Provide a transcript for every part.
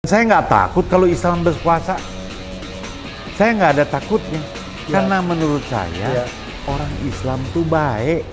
Saya nggak takut kalau Islam berpuasa. Saya nggak ada takutnya. Karena menurut saya orang Islam tuh baik.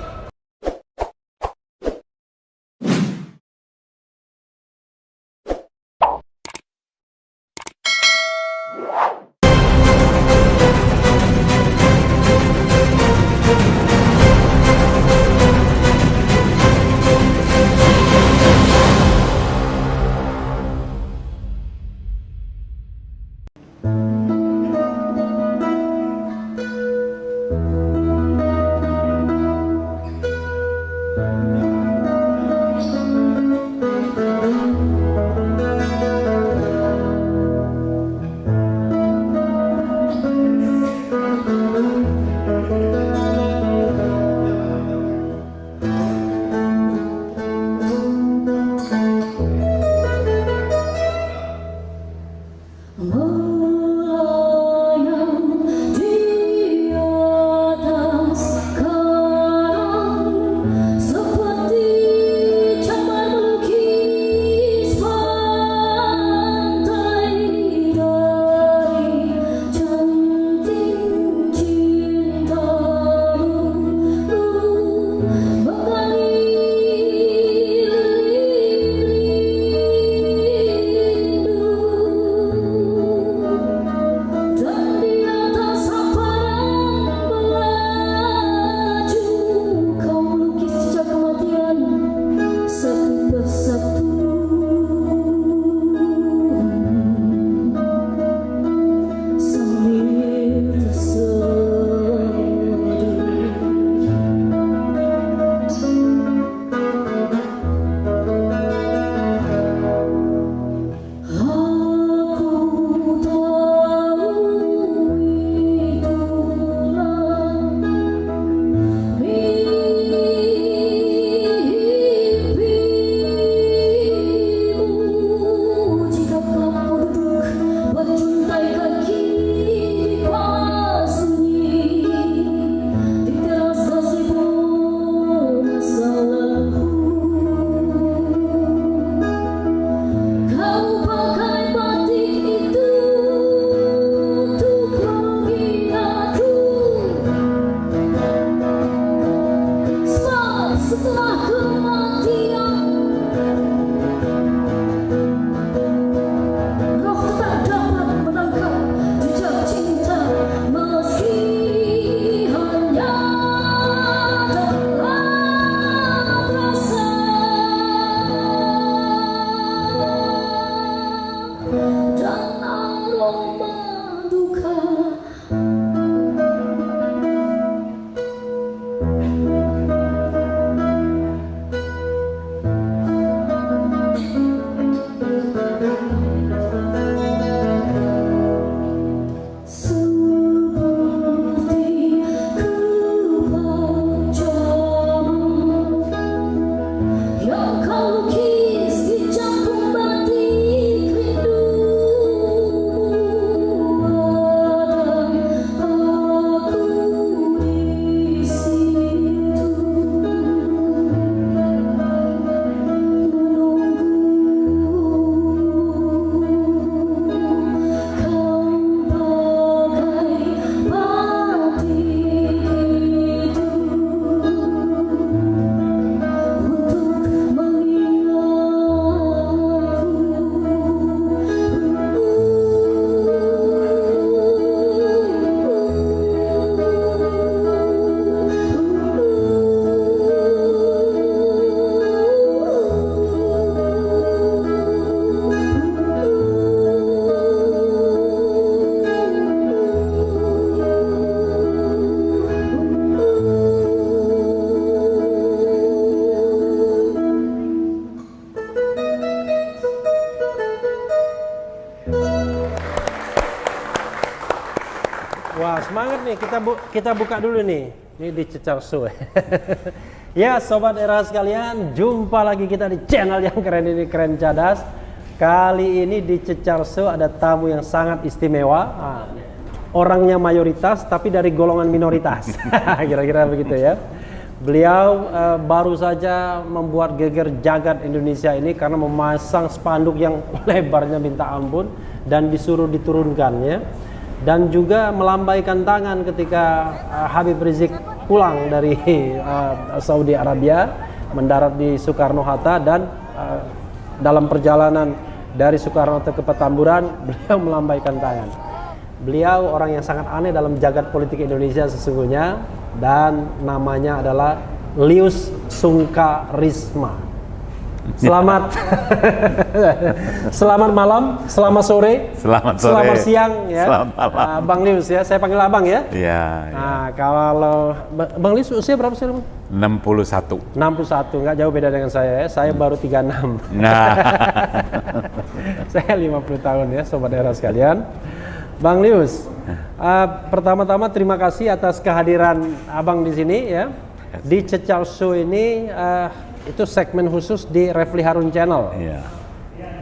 Wah, semangat nih, kita buka dulu nih. Ini di Cecar Show. Ya, sobat era sekalian, jumpa lagi kita di channel yang keren ini, Keren Cadas. Kali ini di Cecar Show ada tamu yang sangat istimewa. Orangnya mayoritas tapi dari golongan minoritas. Kira-kira begitu ya. Beliau baru saja membuat geger jagat Indonesia ini karena memasang spanduk yang lebarnya minta ampun dan disuruh diturunkannya, dan juga melambaikan tangan ketika Habib Rizik pulang dari Saudi Arabia, mendarat di Soekarno-Hatta, dan dalam perjalanan dari Soekarno-Hatta ke Petamburan beliau melambaikan tangan. Beliau orang yang sangat aneh dalam jagat politik Indonesia sesungguhnya, dan namanya adalah Lius Sungkarisma. Selamat selamat malam, selamat sore, selamat siang ya. Selamat malam. Bang Lius ya, saya panggil Abang ya. Iya. Nah, kalau Bang Lius usia berapa sih, Bang? 61. 61, nggak jauh beda dengan saya ya. Saya baru 36. Nah. Saya 50 tahun ya, Sobat Era sekalian. Bang Lius, pertama-tama terima kasih atas kehadiran Abang di sini ya. Di Cecal Show ini itu segmen khusus di Refli Harun Channel. Iya.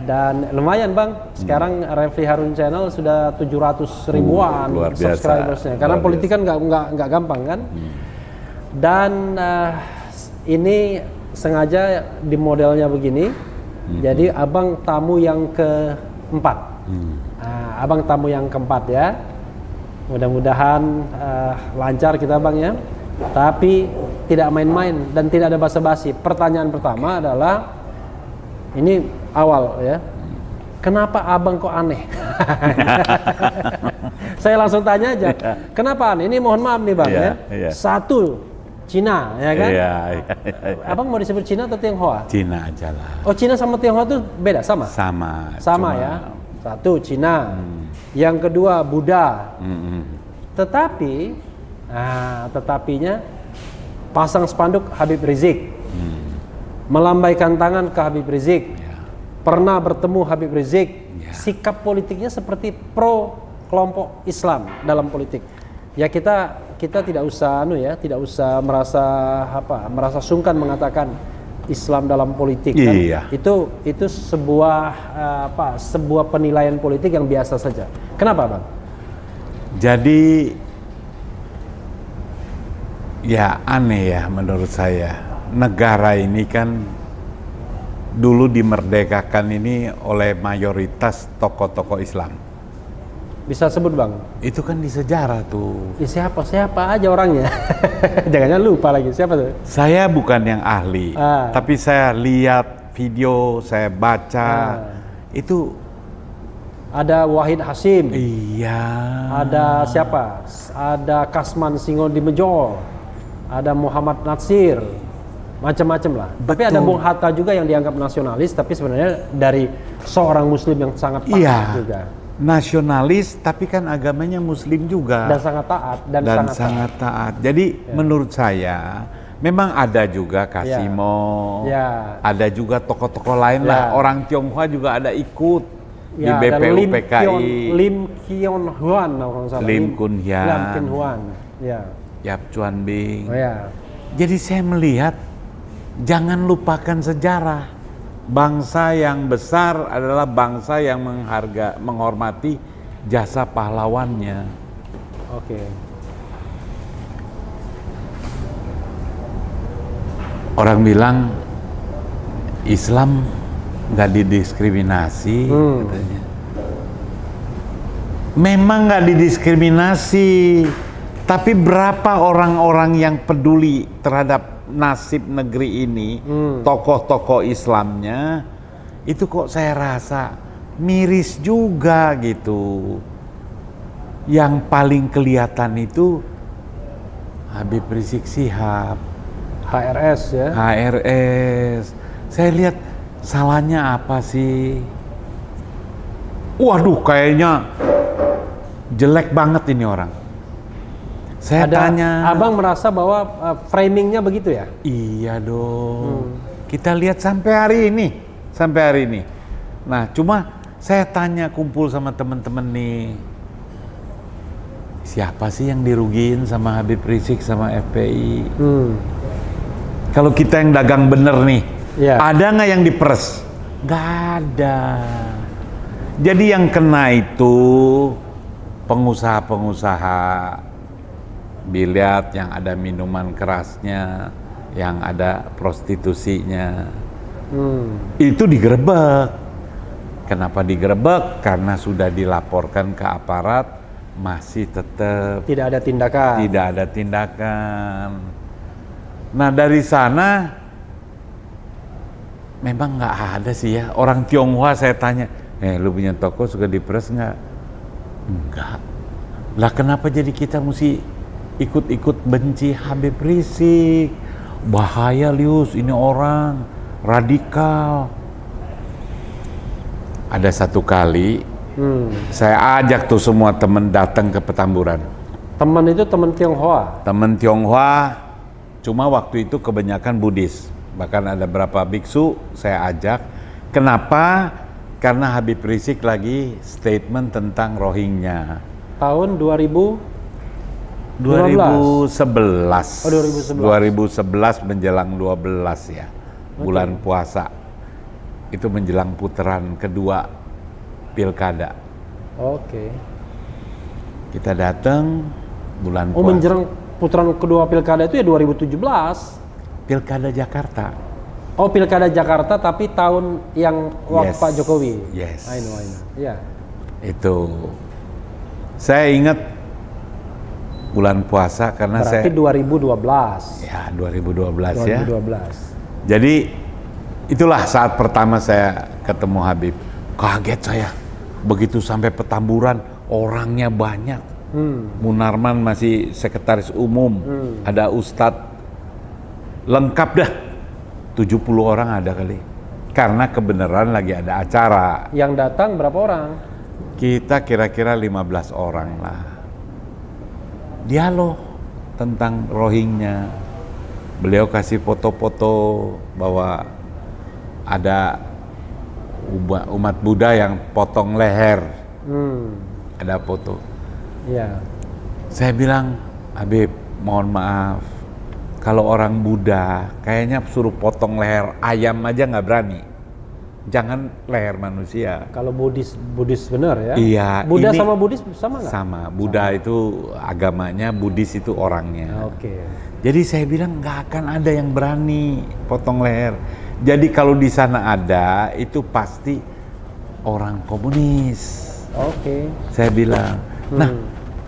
Dan lumayan Bang, sekarang Refli Harun Channel sudah 700 ribuan luar biasa. subscribersnya. Karena Luar politik kan nggak gampang kan. Dan ini sengaja di modelnya begini. Jadi Abang tamu yang keempat. Abang tamu yang keempat ya. Mudah-mudahan lancar kita Bang ya. Tapi tidak main-main dan tidak ada basa-basi. Pertanyaan pertama adalah, ini awal ya, kenapa Abang kok aneh? Saya langsung tanya aja, kenapa aneh? Ini mohon maaf nih Bang ya. Satu, Cina ya kan? Abang mau disebut Cina atau Tionghoa? Cina aja lah. Oh, Cina sama Tionghoa itu beda, sama? Sama Sama ya. Satu, Cina. Yang kedua, Buddha. Tetapi tetapinya pasang spanduk Habib Rizik, melambaikan tangan ke Habib Rizik, pernah bertemu Habib Rizik, sikap politiknya seperti pro kelompok Islam dalam politik. Ya kita tidak usah tidak usah merasa sungkan mengatakan Islam dalam politik kan. Itu sebuah sebuah penilaian politik yang biasa saja. Kenapa Bang? Jadi ya aneh ya menurut saya. Negara ini kan dulu dimerdekakan ini oleh mayoritas tokoh-tokoh Islam. Bisa sebut Bang? Itu kan di sejarah tuh. Siapa aja orangnya. Jangan lupa lagi, siapa tuh? Saya bukan yang ahli, tapi saya lihat video, saya baca, itu ada Wahid Hasyim. Iya. Ada siapa? Ada Kasman Singodimejol. Ada Muhammad Natsir. Macam-macam lah. Betul. Tapi ada Bung Hatta juga yang dianggap nasionalis, tapi sebenarnya dari seorang muslim yang sangat taat juga. Nasionalis tapi kan agamanya muslim juga. Dan sangat taat dan sangat taat. Jadi menurut saya memang ada juga Kasimo. Ada juga tokoh-tokoh lain lah. Orang Tionghoa juga ada ikut di BPUPKI. Lim Kion Huan kalau salah. Lim Kun Huan. Yap Chuan Bing. Ya. Jadi saya melihat jangan lupakan sejarah. Bangsa yang besar adalah bangsa yang menghormati jasa pahlawannya. Oke. Orang bilang Islam nggak didiskriminasi, katanya. Memang nggak didiskriminasi, tapi berapa orang-orang yang peduli terhadap nasib negeri ini, tokoh-tokoh Islamnya, itu kok saya rasa miris juga gitu. Yang paling kelihatan itu Habib Rizik Syihab, HRS ya. HRS. Saya lihat salahnya apa sih? Waduh, kayaknya jelek banget ini orang. Saya tanya. Abang merasa bahwa framingnya begitu ya? Iya dong. Kita lihat sampai hari ini. Nah, cuma saya tanya, kumpul sama teman-teman nih, siapa sih yang dirugiin sama Habib Rizik sama FPI? Kalau kita yang dagang bener nih, ada nggak yang diperes? Nggak ada. Jadi yang kena itu pengusaha-pengusaha biliar yang ada minuman kerasnya, yang ada prostitusinya. Itu digerebek. Kenapa digerebek? Karena sudah dilaporkan ke aparat, masih tetap tidak ada tindakan. Tidak ada tindakan. Nah dari sana memang nggak ada sih ya. Orang Tionghoa saya tanya, lu punya toko suka diperes nggak? Enggak. Lah kenapa jadi kita mesti ikut-ikut benci Habib Rizik? Bahaya Lius, ini orang radikal. Ada satu kali saya ajak tuh semua temen datang ke Petamburan. Teman itu teman Tionghoa? Temen Tionghoa, cuma waktu itu kebanyakan Buddhis. Bahkan ada berapa biksu saya ajak. Kenapa? Karena Habib Rizik lagi statement tentang Rohingya. Tahun 2011. Oh, 2011 menjelang 12 ya. Bulan puasa. Itu menjelang putaran kedua pilkada. Oke. Kita datang bulan puasa. Oh, menjelang putaran kedua pilkada itu ya 2017. Pilkada Jakarta. Oh, pilkada Jakarta tapi tahun yang waktu Pak Jokowi. Yes. I know. Ya. Itu. Saya ingat bulan puasa karena berarti 2012. Ya, 2012 ya. 2012. Jadi itulah saat pertama saya ketemu Habib. Kaget saya. Begitu sampai Petamburan, orangnya banyak. Munarman masih sekretaris umum. Ada Ustadz. Lengkap dah. 70 orang ada kali. Karena kebenaran lagi ada acara. Yang datang berapa orang? Kita kira-kira 15 orang lah. Dialog tentang Rohingya. Beliau kasih foto-foto bahwa ada umat Buddha yang potong leher. Ada foto. Ya. Saya bilang, Habib, mohon maaf. Kalau orang Buddha, kayaknya suruh potong leher ayam aja nggak berani. Jangan leher manusia. Kalau Buddhis benar ya? Iya. Buddha sama Buddhis sama nggak? Sama. Buddha itu agamanya, Buddhis itu orangnya. Oke. Jadi saya bilang nggak akan ada yang berani potong leher. Jadi kalau di sana ada, itu pasti orang komunis. Oke. Saya bilang. Nah,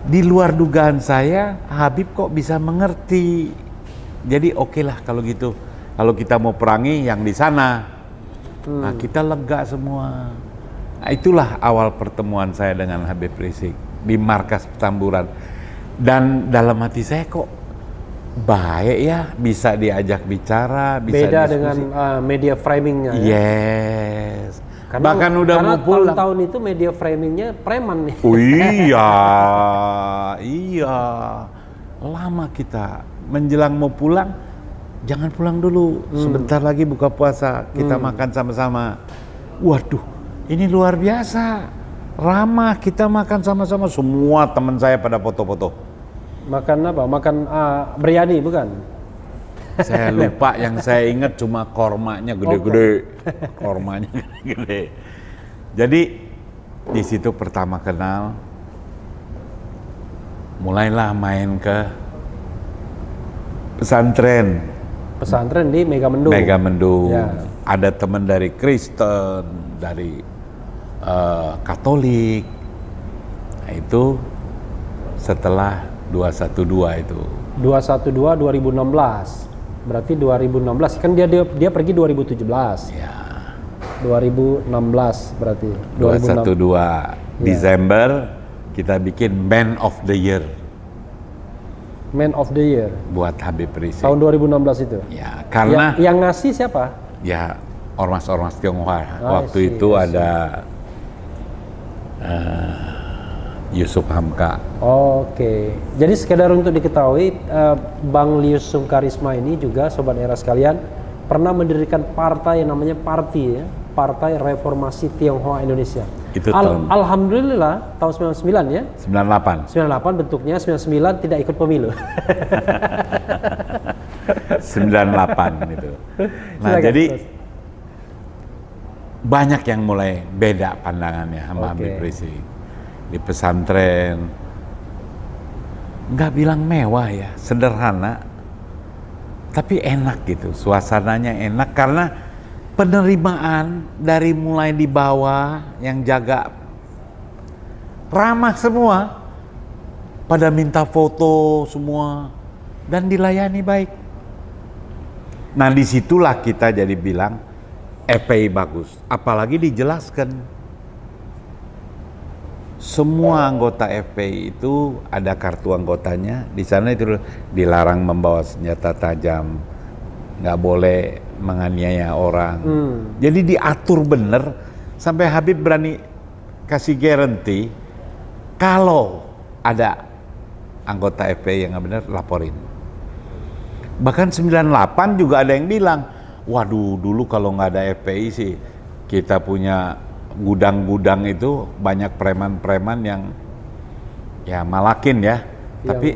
di luar dugaan saya, Habib kok bisa mengerti. Jadi oke lah kalau gitu. Kalau kita mau perangi yang di sana. Nah, kita lega semua. Nah, itulah awal pertemuan saya dengan Habib Rizik di markas Petamburan. Dan dalam hati saya kok baik ya, bisa diajak bicara, bisa beda diskusi. dengan media framingnya ya? Yes. Karena, bahkan udah mau pulang. Tahun-tahun itu media framingnya preman nih. Oh iya, iya. Lama kita menjelang mau pulang, jangan pulang dulu. Sebentar lagi buka puasa, kita makan sama-sama. Waduh, ini luar biasa. Ramah, kita makan sama-sama. Semua teman saya pada foto-foto. Makan apa? Makan biryani bukan? Saya lupa, yang saya ingat cuma kormanya gede-gede. Kormanya gede-gede. Jadi di situ pertama kenal, mulailah main ke pesantren. Pesantren di Megamendung. Megamendung. Ya. Ada teman dari Kristen, dari Katolik. Nah, itu setelah 212 itu. 212 2016. Berarti 2016 kan dia pergi 2017. Ya. 2016 berarti. 212 Desember kita bikin Man of the Year. Man of the Year Buat Habib Rizik. tahun 2016 itu. Ya, karena yang ngasih siapa? ya ormas-ormas Tionghoa. Waktu see, itu ada Yusuf Hamka. Oke. Jadi sekedar untuk diketahui, Bang Lius Sungkarisma ini juga sobat era sekalian pernah mendirikan partai yang namanya Partai Reformasi Tionghoa Indonesia. Itu Alhamdulillah tahun 99 ya. 98. 98 bentuknya, 99 tidak ikut pemilu. 98 itu. Nah, Silakan, jadi terus. banyak yang mulai beda pandangannya sama Habib Rizik. Di pesantren nggak bilang mewah ya, sederhana. Tapi enak gitu, suasananya enak karena penerimaan dari mulai di bawah yang jaga ramah semua, pada minta foto semua dan dilayani baik. Nah disitulah kita jadi bilang FPI bagus, apalagi dijelaskan semua anggota FPI itu ada kartu anggotanya. Di sana itu dilarang membawa senjata tajam, nggak boleh menganiaya orang. Jadi diatur bener sampai Habib berani kasih guarantee kalau ada anggota FPI yang nggak bener laporin. Bahkan 98 juga ada yang bilang, waduh dulu kalau nggak ada FPI sih kita punya gudang-gudang itu banyak preman-preman yang ya malakin ya, tapi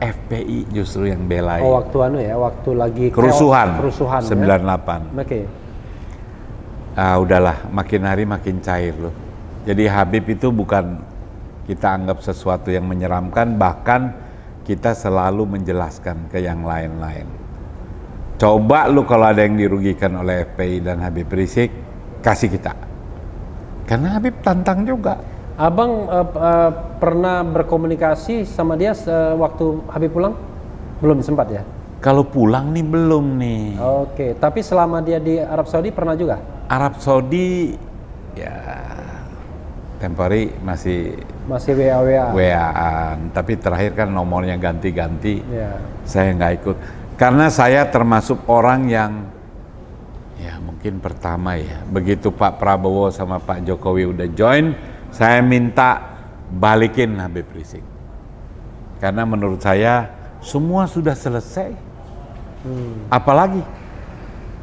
FPI justru yang belain. Oh waktu waktu lagi kerusuhan 98. Oke. Udahlah, makin hari makin cair loh. Jadi Habib itu bukan kita anggap sesuatu yang menyeramkan, bahkan kita selalu menjelaskan ke yang lain-lain. Coba lu kalau ada yang dirugikan oleh FPI dan Habib Rizik, kasih kita. Karena Habib tantang juga. Abang pernah berkomunikasi sama dia waktu Habib pulang? Belum sempat ya? Kalau pulang nih belum nih. Oke, tapi selama dia di Arab Saudi pernah juga? Arab Saudi ya temporary masih WA-an, tapi terakhir kan nomornya ganti-ganti. Saya nggak ikut karena saya termasuk orang yang ya mungkin pertama ya, begitu Pak Prabowo sama Pak Jokowi udah join, saya minta balikin Habib Rizik. Karena menurut saya semua sudah selesai. Apalagi?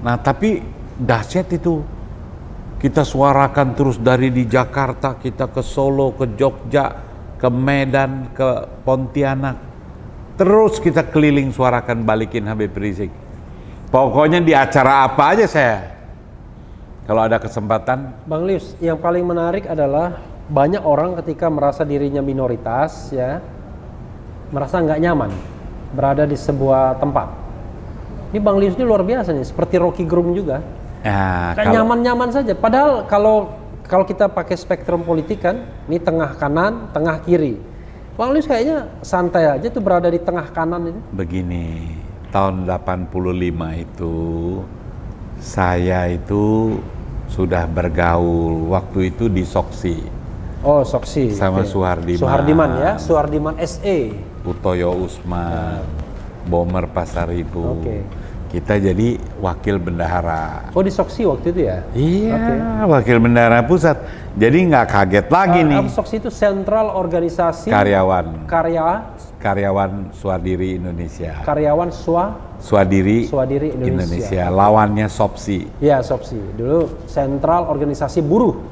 Nah tapi dahsyat itu. Kita suarakan terus dari di Jakarta, kita ke Solo, ke Jogja, ke Medan, ke Pontianak. Terus kita keliling suarakan balikin Habib Rizik. Pokoknya di acara apa aja saya, kalau ada kesempatan. Bang Lius, yang paling menarik adalah banyak orang ketika merasa dirinya minoritas ya, merasa nggak nyaman berada di sebuah tempat. Ini Bang Lius ini luar biasa nih, seperti Rocky Gerung juga. Ya, nyaman-nyaman saja. Padahal kalau kita pakai spektrum politik kan, ini tengah kanan, tengah kiri. Bang Lius kayaknya santai aja tuh berada di tengah kanan itu. Begini, tahun 85 itu saya itu sudah bergaul waktu itu di Soksi. Oh, Soksi. Sama Suhardiman. Suhardiman ya, Suhardiman SE. Utoyo Usman, Bomer Pasar Ibu. Kita jadi wakil bendahara. Oh di Soksi waktu itu ya? Iya, wakil bendahara pusat. Jadi nggak kaget lagi nih. Soksi itu Sentral Organisasi Karyawan Swadiri Indonesia. Karyawan Swadiri Indonesia. Lawannya Sopsi. Iya Sopsi. Dulu Sentral Organisasi Buruh.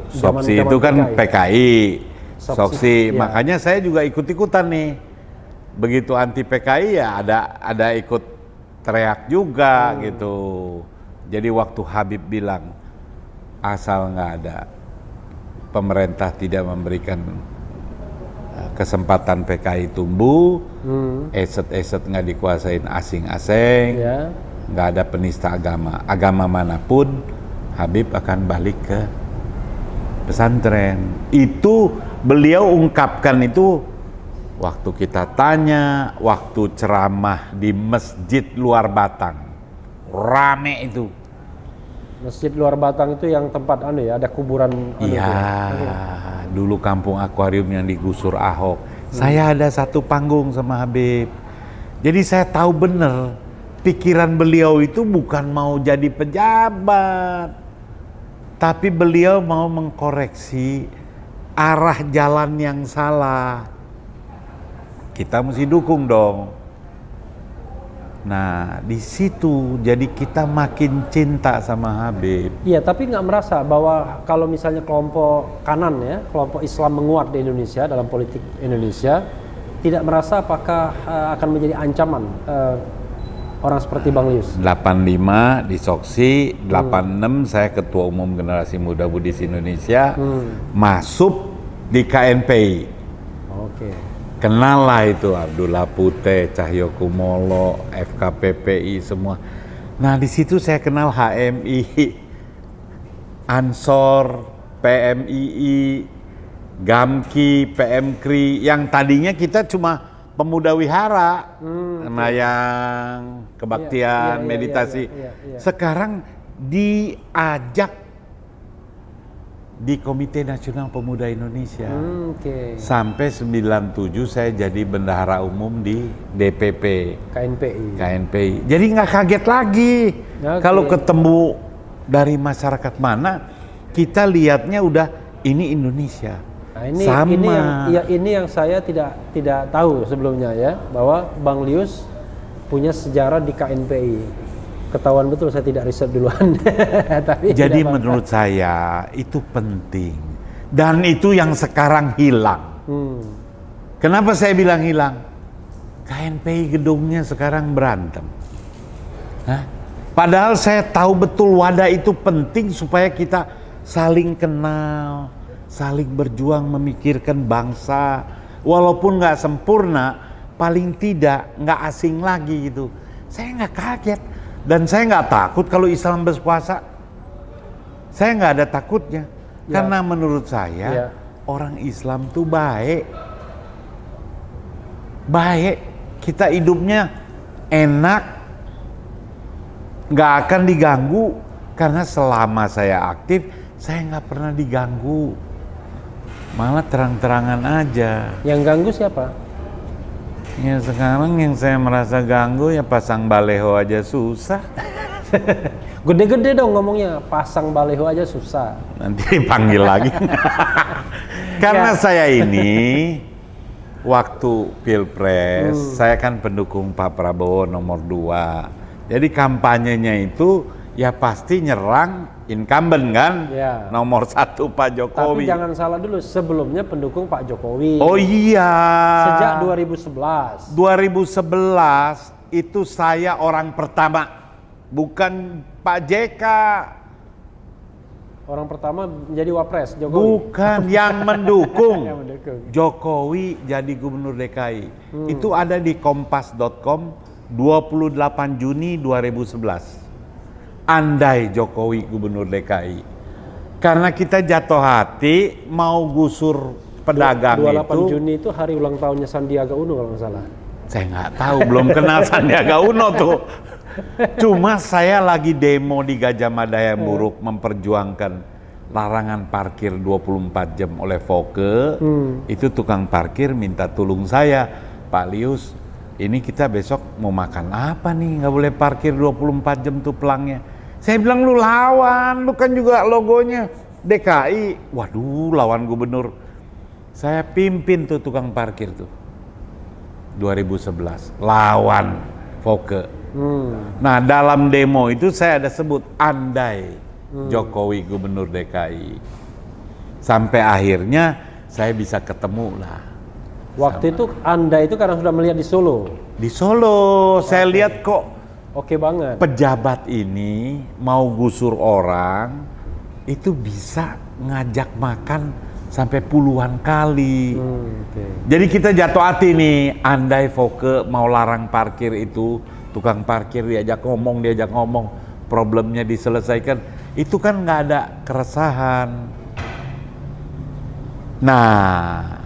Sopsi itu kan PKI. Soksi. Makanya saya juga ikut-ikutan nih. Begitu anti PKI ya ada ikut teriak juga gitu. Jadi waktu Habib bilang asal nggak ada pemerintah tidak memberikan kesempatan PKI tumbuh, eset-eset nggak dikuasain asing-asing, nggak ada penista agama manapun, Habib akan balik ke pesantren. Itu beliau ungkapkan itu waktu kita tanya, waktu ceramah di Masjid Luar Batang, rame itu. Masjid Luar Batang itu yang tempat ada kuburan. Dulu kampung akuarium yang digusur Ahok. Saya ada satu panggung sama Habib. Jadi saya tahu bener pikiran beliau itu bukan mau jadi pejabat, tapi beliau mau mengkoreksi arah jalan yang salah. Kita mesti dukung dong. Nah, di situ jadi kita makin cinta sama Habib. Iya, tapi nggak merasa bahwa kalau misalnya kelompok kanan ya, kelompok Islam menguat di Indonesia dalam politik Indonesia, tidak merasa apakah akan menjadi ancaman orang seperti Bang Lius? 85 di Soksi, 86 saya Ketua Umum Generasi Muda Buddhis Indonesia, masuk di KNPI. Kenal lah itu Abdullah Putih, Cahyokumolo, FKPPI semua. Nah di situ saya kenal HMI, Ansor, PMII, Gamki, PMKRI, yang tadinya kita cuma pemuda wihara, yang kebaktian, meditasi. Sekarang diajak di Komite Nasional Pemuda Indonesia. Sampai 97 saya jadi bendahara umum di DPP KNPI. Jadi nggak kaget lagi kalau ketemu dari masyarakat mana, kita lihatnya udah ini Indonesia. Nah, ini sama. Ini yang saya tidak tahu sebelumnya ya, bahwa Bang Lius punya sejarah di KNPI. Ketahuan betul saya tidak riset duluan. Tapi jadi menurut saya itu penting, dan itu yang sekarang hilang. Kenapa saya bilang hilang? KNPI gedungnya sekarang berantem. Padahal saya tahu betul wadah itu penting supaya kita saling kenal, saling berjuang memikirkan bangsa. Walaupun nggak sempurna, paling tidak nggak asing lagi gitu. Saya nggak kaget. Dan saya nggak takut kalau Islam berpuasa. Saya nggak ada takutnya. Karena menurut saya orang Islam tuh baik. Baik. Kita hidupnya enak. Nggak akan diganggu. Karena selama saya aktif, saya nggak pernah diganggu. Malah terang-terangan aja. Yang ganggu siapa? Ya sekarang yang saya merasa ganggu ya pasang baleho aja susah. Gede-gede dong ngomongnya, pasang baleho aja susah. Nanti dipanggil lagi. Karena saya ini waktu Pilpres, saya kan pendukung Pak Prabowo nomor 2. Jadi kampanyenya itu ya pasti nyerang incumbent kan, nomor 1 Pak Jokowi. Tapi jangan salah dulu, sebelumnya pendukung Pak Jokowi. Oh iya. Sejak 2011. 2011 itu saya orang pertama, bukan Pak JK. Orang pertama menjadi wapres Jokowi. Bukan, yang mendukung. Jokowi jadi gubernur DKI. Itu ada di kompas.com 28 Juni 2011. Andai Jokowi gubernur DKI, karena kita jatuh hati mau gusur pedagang 28 Juni itu hari ulang tahunnya Sandiaga Uno kalau nggak salah. Saya nggak tahu, belum kenal Sandiaga Uno tuh. Cuma saya lagi demo di Gajah Mada yang buruk memperjuangkan larangan parkir 24 jam oleh Foke. Itu tukang parkir minta tolong saya, Pak Lius, ini kita besok mau makan apa nih? Nggak boleh parkir 24 jam tuh pelangnya. Saya bilang lu lawan, lu kan juga logonya DKI. Waduh, lawan gubernur. Saya pimpin tuh tukang parkir tuh 2011, lawan Foke. Nah dalam demo itu saya ada sebut andai Jokowi gubernur DKI. Sampai akhirnya saya bisa ketemu lah. Waktu itu andai itu karena sudah melihat di Solo. Di Solo, saya lihat kok Oke banget. Pejabat ini mau gusur orang itu bisa ngajak makan sampai puluhan kali. Jadi kita jatuh hati nih, andai Foke mau larang parkir itu, tukang parkir diajak ngomong, problemnya diselesaikan, itu kan nggak ada keresahan. Nah,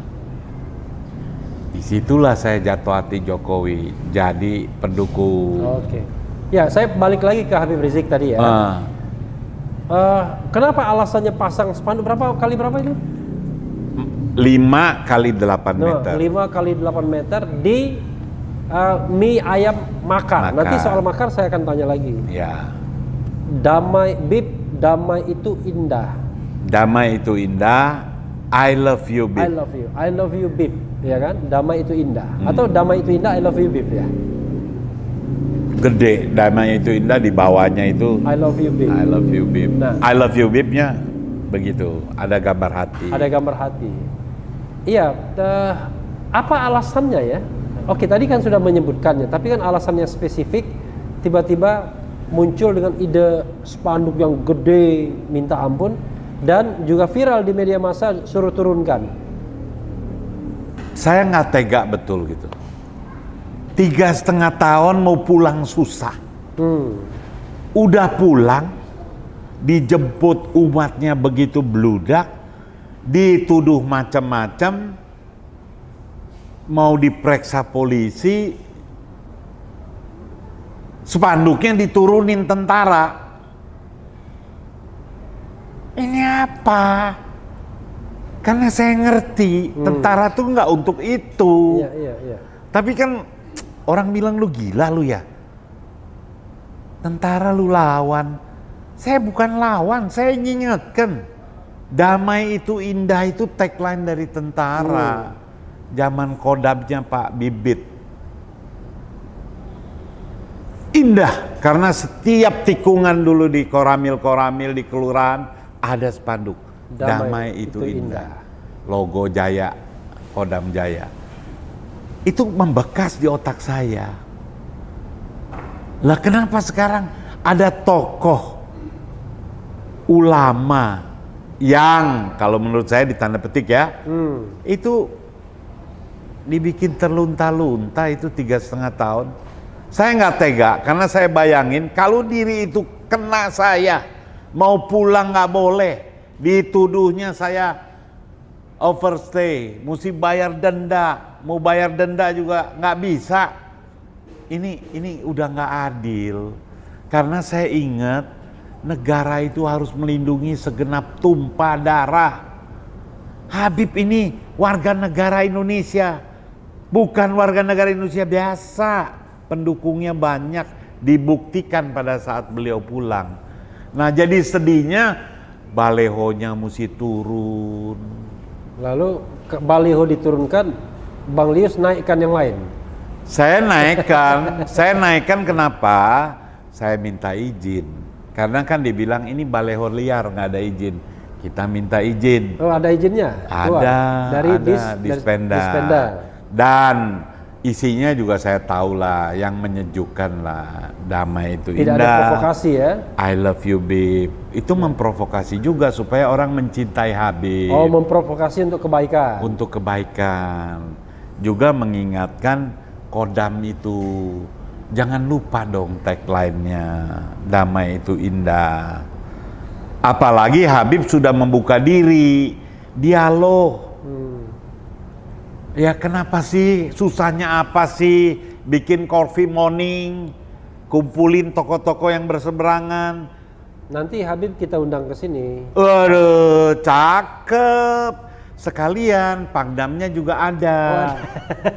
disitulah saya jatuh hati Jokowi, jadi pendukung. Ya, saya balik lagi ke Habib Rizik tadi ya. Kenapa alasannya pasang spanduk berapa itu? 5 kali 8 meter. 5 kali 8 meter di mie ayam makar. Nanti soal makar saya akan tanya lagi. Ya. Damai Bib, damai itu indah. Damai itu indah. I love you Bib. I love you Bib, ya kan? Damai itu indah. Atau damai itu indah, I love you Bib ya. Gede, damai itu indah, di bawahnya itu I love you Bib. I love you Bib. Nah, I love you Bibnya begitu, ada gambar hati. Ada gambar hati. Iya, apa alasannya ya? Oke, tadi kan sudah menyebutkannya, tapi kan alasannya spesifik, tiba-tiba muncul dengan ide spanduk yang gede, minta ampun, dan juga viral di media massa, suruh turunkan. saya nggak tega betul gitu. 3,5 tahun mau pulang susah. Udah pulang, dijemput umatnya begitu bludak, dituduh macam-macam, mau diperiksa polisi, spanduknya diturunin tentara. Ini apa? Karena saya ngerti tentara tuh nggak untuk itu. Iya. Tapi kan orang bilang lu gila lu ya. Tentara lu lawan. Saya bukan lawan, saya ngingetkan. Damai itu indah itu tagline dari tentara. Zaman kodamnya Pak Bibit. Indah, karena setiap tikungan dulu di koramil-koramil di kelurahan ada spanduk. Damai itu indah. Logo Jaya, Kodam Jaya. Itu membekas di otak saya. Lah kenapa sekarang ada tokoh ulama yang kalau menurut saya di tanda petik ya, itu dibikin terlunta-lunta itu 3,5 tahun. Saya nggak tega karena saya bayangin kalau diri itu kena saya, mau pulang nggak boleh, dituduhnya saya overstay, mesti bayar denda, mau bayar denda juga nggak bisa. Ini udah nggak adil, karena saya ingat negara itu harus melindungi segenap tumpah darah. Habib ini warga negara Indonesia, bukan warga negara Indonesia biasa. Pendukungnya banyak, dibuktikan pada saat beliau pulang. Nah jadi sedihnya balehonya mesti turun. Lalu baliho diturunkan, Bang Lius naikkan yang lain. Saya naikkan kenapa? Saya minta izin. Karena kan dibilang ini baleho liar, nggak ada izin. Kita minta izin. Oh ada izinnya? Ada, dari Dispenda. Dan isinya juga saya tahu lah, yang menyejukkan lah. Damai itu indah. Tidak ada provokasi ya? I love you babe. Itu memprovokasi juga supaya orang mencintai Habib. Oh memprovokasi untuk kebaikan? Untuk kebaikan. Juga mengingatkan Kodam itu. Jangan lupa dong tagline-nya. Damai itu indah. Apalagi Habib sudah membuka diri. Dialog. Ya kenapa sih? Susahnya apa sih? Bikin coffee morning, kumpulin tokoh-tokoh yang berseberangan. Nanti Habib kita undang ke sini. Waduh, cakep. Sekalian Pangdamnya juga ada.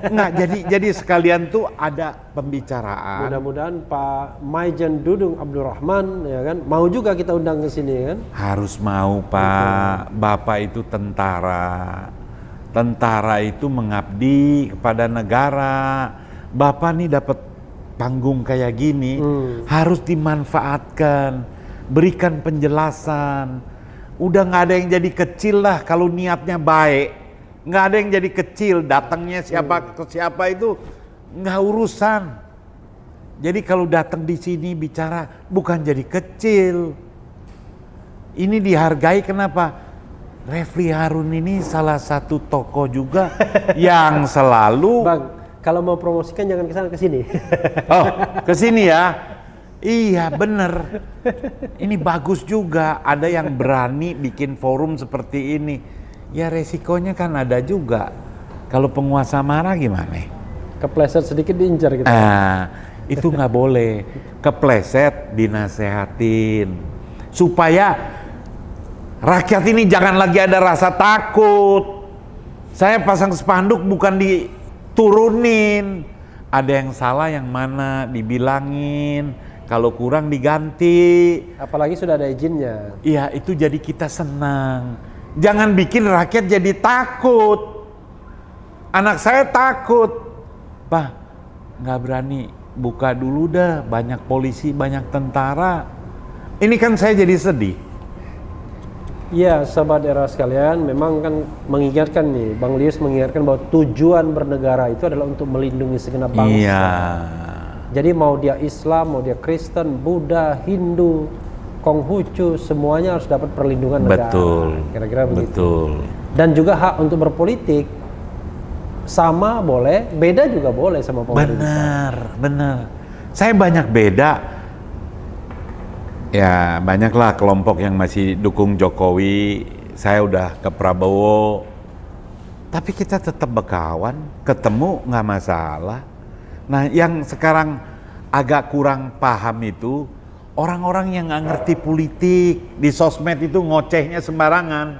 Nggak, jadi sekalian tuh ada pembicaraan. Mudah-mudahan Pak Maijen Dudung Abdurrahman ya kan mau juga kita undang ke sini kan? Harus mau Pak. Bapak itu tentara. Tentara itu mengabdi kepada negara. Bapak nih dapat panggung kayak gini, harus dimanfaatkan, berikan penjelasan. Udah nggak ada yang jadi kecil lah kalau niatnya baik. Nggak ada yang jadi kecil, datangnya siapa ke siapa itu nggak urusan. Jadi kalau datang di sini bicara bukan jadi kecil. Ini dihargai kenapa? Refli Harun ini salah satu tokoh juga yang selalu. Bang, kalau mau promosikan jangan kesana ke sini. Oh, ke sini ya. Iya bener. Ini bagus juga. Ada yang berani bikin forum seperti ini. Ya resikonya kan ada juga. Kalau penguasa marah gimana? Kepleset sedikit diincar gitu. Itu nggak boleh. Kepleset dinasehatin. Supaya rakyat ini jangan lagi ada rasa takut. Saya pasang spanduk bukan diturunin. Ada yang salah yang mana dibilangin. Kalau kurang diganti. Apalagi sudah ada izinnya. Iya, itu jadi kita senang. Jangan bikin rakyat jadi takut. Anak saya takut. Pak, nggak berani buka dulu dah. Banyak polisi, banyak tentara. Ini kan saya jadi sedih. Iya, sahabat era sekalian, memang kan mengingatkan nih, Bang Lius mengingatkan bahwa tujuan bernegara itu adalah untuk melindungi segenap bangsa. Iya. Jadi mau dia Islam, mau dia Kristen, Buddha, Hindu, Konghucu, semuanya harus dapat perlindungan negara. Betul. Kira-kira begitu. Betul. Dan juga hak untuk berpolitik. sama boleh, beda juga boleh sama pemerintah. Benar. Saya banyak beda. Ya banyaklah kelompok yang masih dukung Jokowi. Saya udah ke Prabowo. Tapi kita tetap berkawan, ketemu nggak masalah. Nah, yang sekarang agak kurang paham itu orang-orang yang nggak ngerti politik di sosmed itu ngocehnya sembarangan.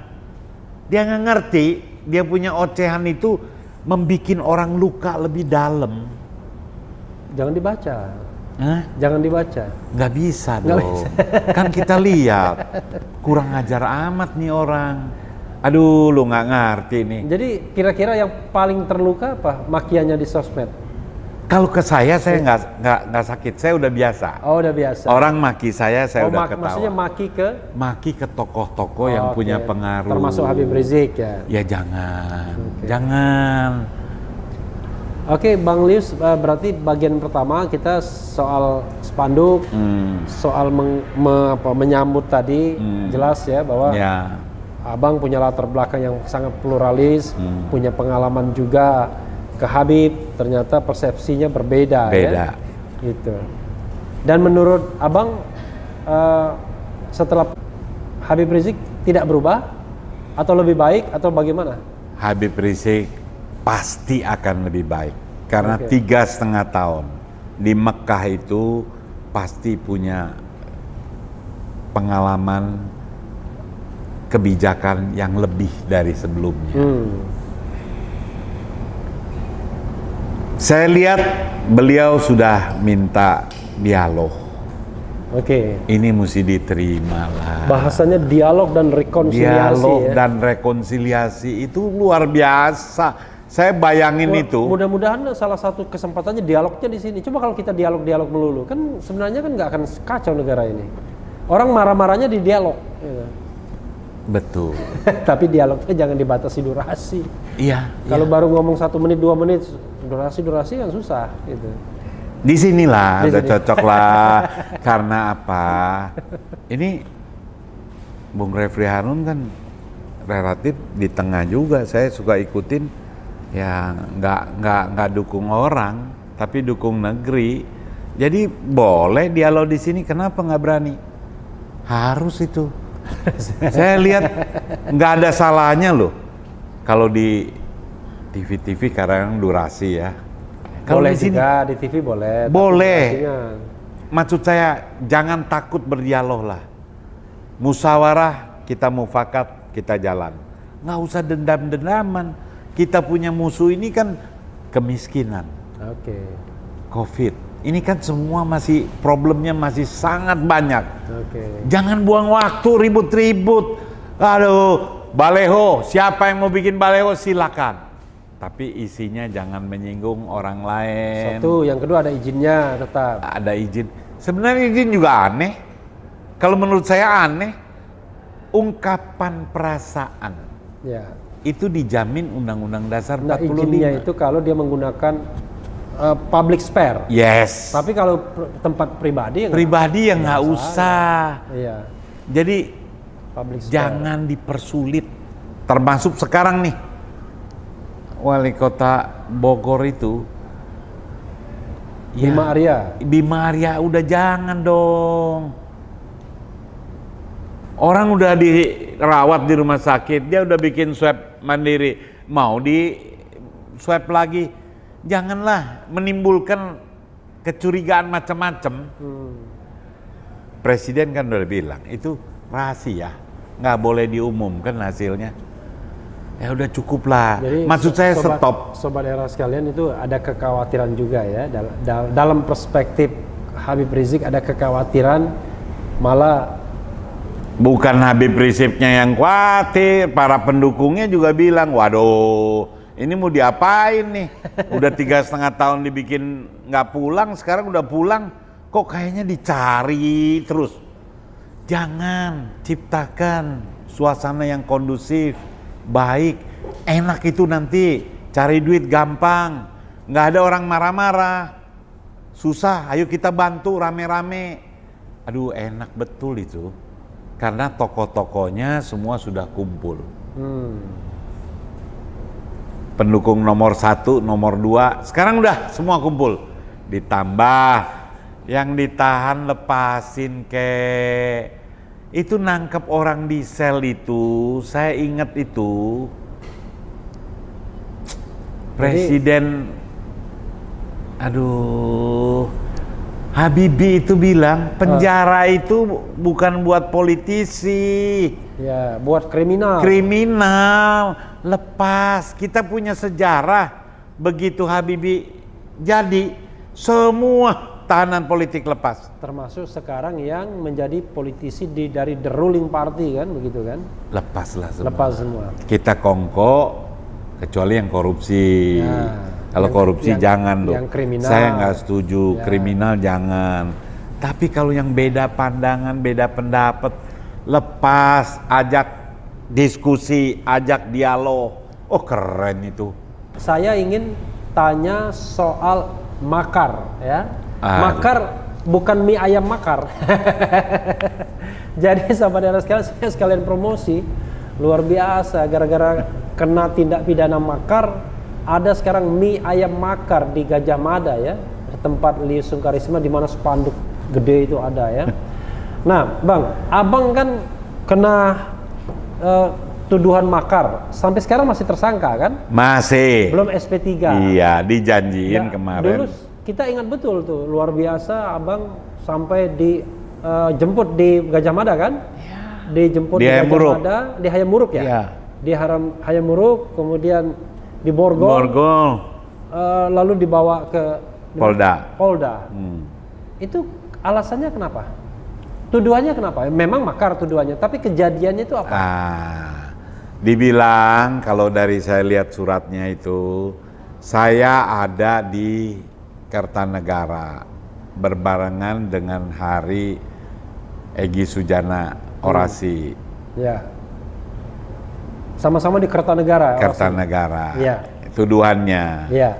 Dia nggak ngerti, dia punya ocehan itu membikin orang luka lebih dalam. Jangan dibaca. Hah? Jangan dibaca. Nggak bisa Nggak dong. bisa. Kan kita lihat kurang ajar amat nih orang. Aduh, lu nggak ngerti nih. Jadi kira-kira yang paling terluka apa makiannya di sosmed? Kalau ke saya nggak sakit, saya udah biasa. Oh, udah biasa. Orang maki saya udah ketawa. Maksudnya maki ke tokoh-tokoh yang oke. punya pengaruh. Termasuk Habib Rizik ya. Ya jangan, Oke. jangan. Oke, Bang Lius, berarti bagian pertama kita soal spanduk, soal menyambut tadi, jelas ya bahwa Ya, Abang punya latar belakang yang sangat pluralis, punya pengalaman juga ke Habib, ternyata persepsinya berbeda. beda. Ya? Gitu. Dan menurut Abang, setelah Habib Rizik tidak berubah, atau lebih baik, atau bagaimana? Habib Rizik pasti akan lebih baik. Karena Oke. 3,5 tahun di Mekah itu pasti punya pengalaman kebijakan yang lebih dari sebelumnya. Saya lihat beliau sudah minta dialog. Oke. Ini mesti diterima lah. Bahasanya dialog dan rekonsiliasi. Dialog ya? dan rekonsiliasi itu luar biasa. Saya bayangin itu. Mudah-mudahan salah satu kesempatannya dialognya di sini. Coba kalau kita dialog melulu, kan sebenarnya kan nggak akan kacau negara ini. Orang marah-marahnya di dialog. Gitu. Betul. Tapi dialognya jangan dibatasi durasi. Iya. Kalau baru ngomong 1 menit 2 menit, durasi kan susah. Gitu. Di sinilah Di udah sini. cocok lah. Karena apa? Ini Bung Refri Harun kan relatif di tengah juga. Saya suka ikutin, ya nggak dukung orang, tapi dukung negeri. Jadi boleh dialog di sini. Kenapa nggak berani? Harus itu. Saya lihat nggak ada salahnya loh. Kalau di TV kadang durasi ya. Kalau Boleh di sini juga di TV boleh. tapi boleh. durasinya. Maksud saya jangan takut berdialog lah. Musyawarah, kita mufakat, kita jalan. Nggak usah dendam-dendaman. Kita punya musuh ini kan kemiskinan, Oke. COVID. Ini kan semua masih problemnya masih sangat banyak. Oke. Jangan buang waktu ribut-ribut. Aduh, baleho, siapa yang mau bikin baleho silakan. Tapi isinya jangan menyinggung orang lain. Satu, yang kedua ada izinnya tetap. Ada izin. Sebenarnya izin juga aneh. Kalau menurut saya aneh, ungkapan perasaan Ya. itu dijamin Undang-Undang Dasar Nah, 45. izinnya itu kalau dia menggunakan public spare. Yes. Tapi kalau tempat pribadi Pribadi yang nggak usah. Iya. Jadi Public spare. jangan dipersulit. Termasuk sekarang nih, Wali Kota Bogor itu, Bima Arya. Bima Arya udah jangan dong. Orang udah dirawat di rumah sakit, dia udah bikin swab mandiri, mau di swab lagi. Janganlah menimbulkan kecurigaan macam-macam. Presiden kan udah bilang, itu rahasia, nggak boleh diumumkan hasilnya. Ya udah cukup lah. Jadi, Maksud saya stop. Sobat era sekalian, itu ada kekhawatiran juga ya dalam perspektif Habib Rizik, ada kekhawatiran malah Bukan Habib Riziknya yang khawatir, para pendukungnya juga bilang, waduh, ini mau diapain nih? Udah 3,5 tahun dibikin nggak pulang, sekarang udah pulang, kok kayaknya dicari terus. Jangan, ciptakan suasana yang kondusif, baik, enak itu nanti, cari duit gampang, nggak ada orang marah-marah, susah, ayo kita bantu rame-rame. Aduh, enak betul itu. Karena tokoh-tokohnya semua sudah kumpul. pendukung nomor 1, nomor 2, sekarang udah semua kumpul. Ditambah yang ditahan lepasin itu nangkep orang di sel itu, saya ingat itu Presiden, aduh, Habibie itu bilang penjara itu bukan buat politisi. Ya, buat kriminal. Kriminal, lepas. Kita punya sejarah. Begitu Habibie jadi, semua tahanan politik lepas. Termasuk sekarang yang menjadi politisi dari the ruling party kan, begitu kan? Lepaslah semua. Lepas semua. Kita kongko, kecuali yang korupsi. Ya. Kalau korupsi jangan loh. Yang kriminal. Saya nggak setuju, Ya. kriminal jangan. Tapi kalau yang beda pandangan, beda pendapat, lepas, ajak diskusi, ajak dialog. Oh keren itu. Saya ingin tanya soal makar ya. Makar bukan mie ayam makar. Jadi sahabat sekalian, saya sekalian promosi luar biasa gara-gara kena tindak pidana makar. Ada sekarang mie ayam makar di Gajah Mada ya, tempat Lius Sungkarisma di mana spanduk gede itu ada ya. Nah, Bang, Abang kan kena tuduhan makar. Sampai sekarang masih tersangka kan? Masih. Belum SP3. Iya, dijanjiin Ya, kemarin. Dulu kita ingat betul tuh, luar biasa Abang sampai dijemput di Gajah Mada kan? Ya. Dijemput di Gajah Mada, di Hayam Muruk ya? Ya. Di Hayam Muruk, kemudian di Borgol. Lalu dibawa ke Polda. Itu alasannya kenapa? Tuduhannya kenapa? Memang makar tuduhannya, tapi kejadiannya itu apa? Dibilang kalau dari saya lihat suratnya itu, saya ada di Kertanegara berbarengan dengan hari Egy Sujana orasi. Ya. Sama-sama di Kertanegara. Kertanegara. Ya. Tuduhannya. Ya.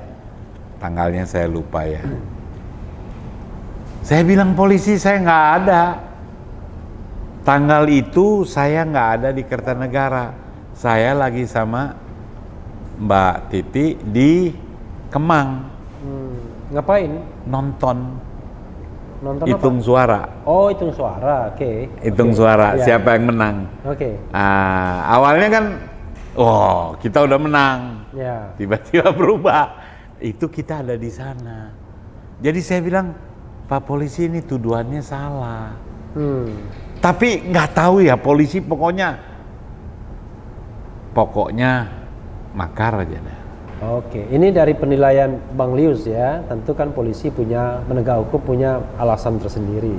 Tanggalnya saya lupa ya. Saya bilang polisi saya nggak ada. Tanggal itu saya nggak ada di Kertanegara. Saya lagi sama Mbak Titi di Kemang. Ngapain? Nonton apa? hitung suara. Oh, hitung suara, oke. Hitung suara, Ya. siapa yang menang. Oke. Awalnya kan, kita udah menang. Ya. Tiba-tiba berubah. Itu kita ada di sana. Jadi saya bilang, Pak Polisi ini tuduhannya salah. Tapi nggak tahu ya polisi pokoknya makar aja dah. Oke, ini dari penilaian Bang Lius ya. Tentu kan polisi penegak hukum punya alasan tersendiri.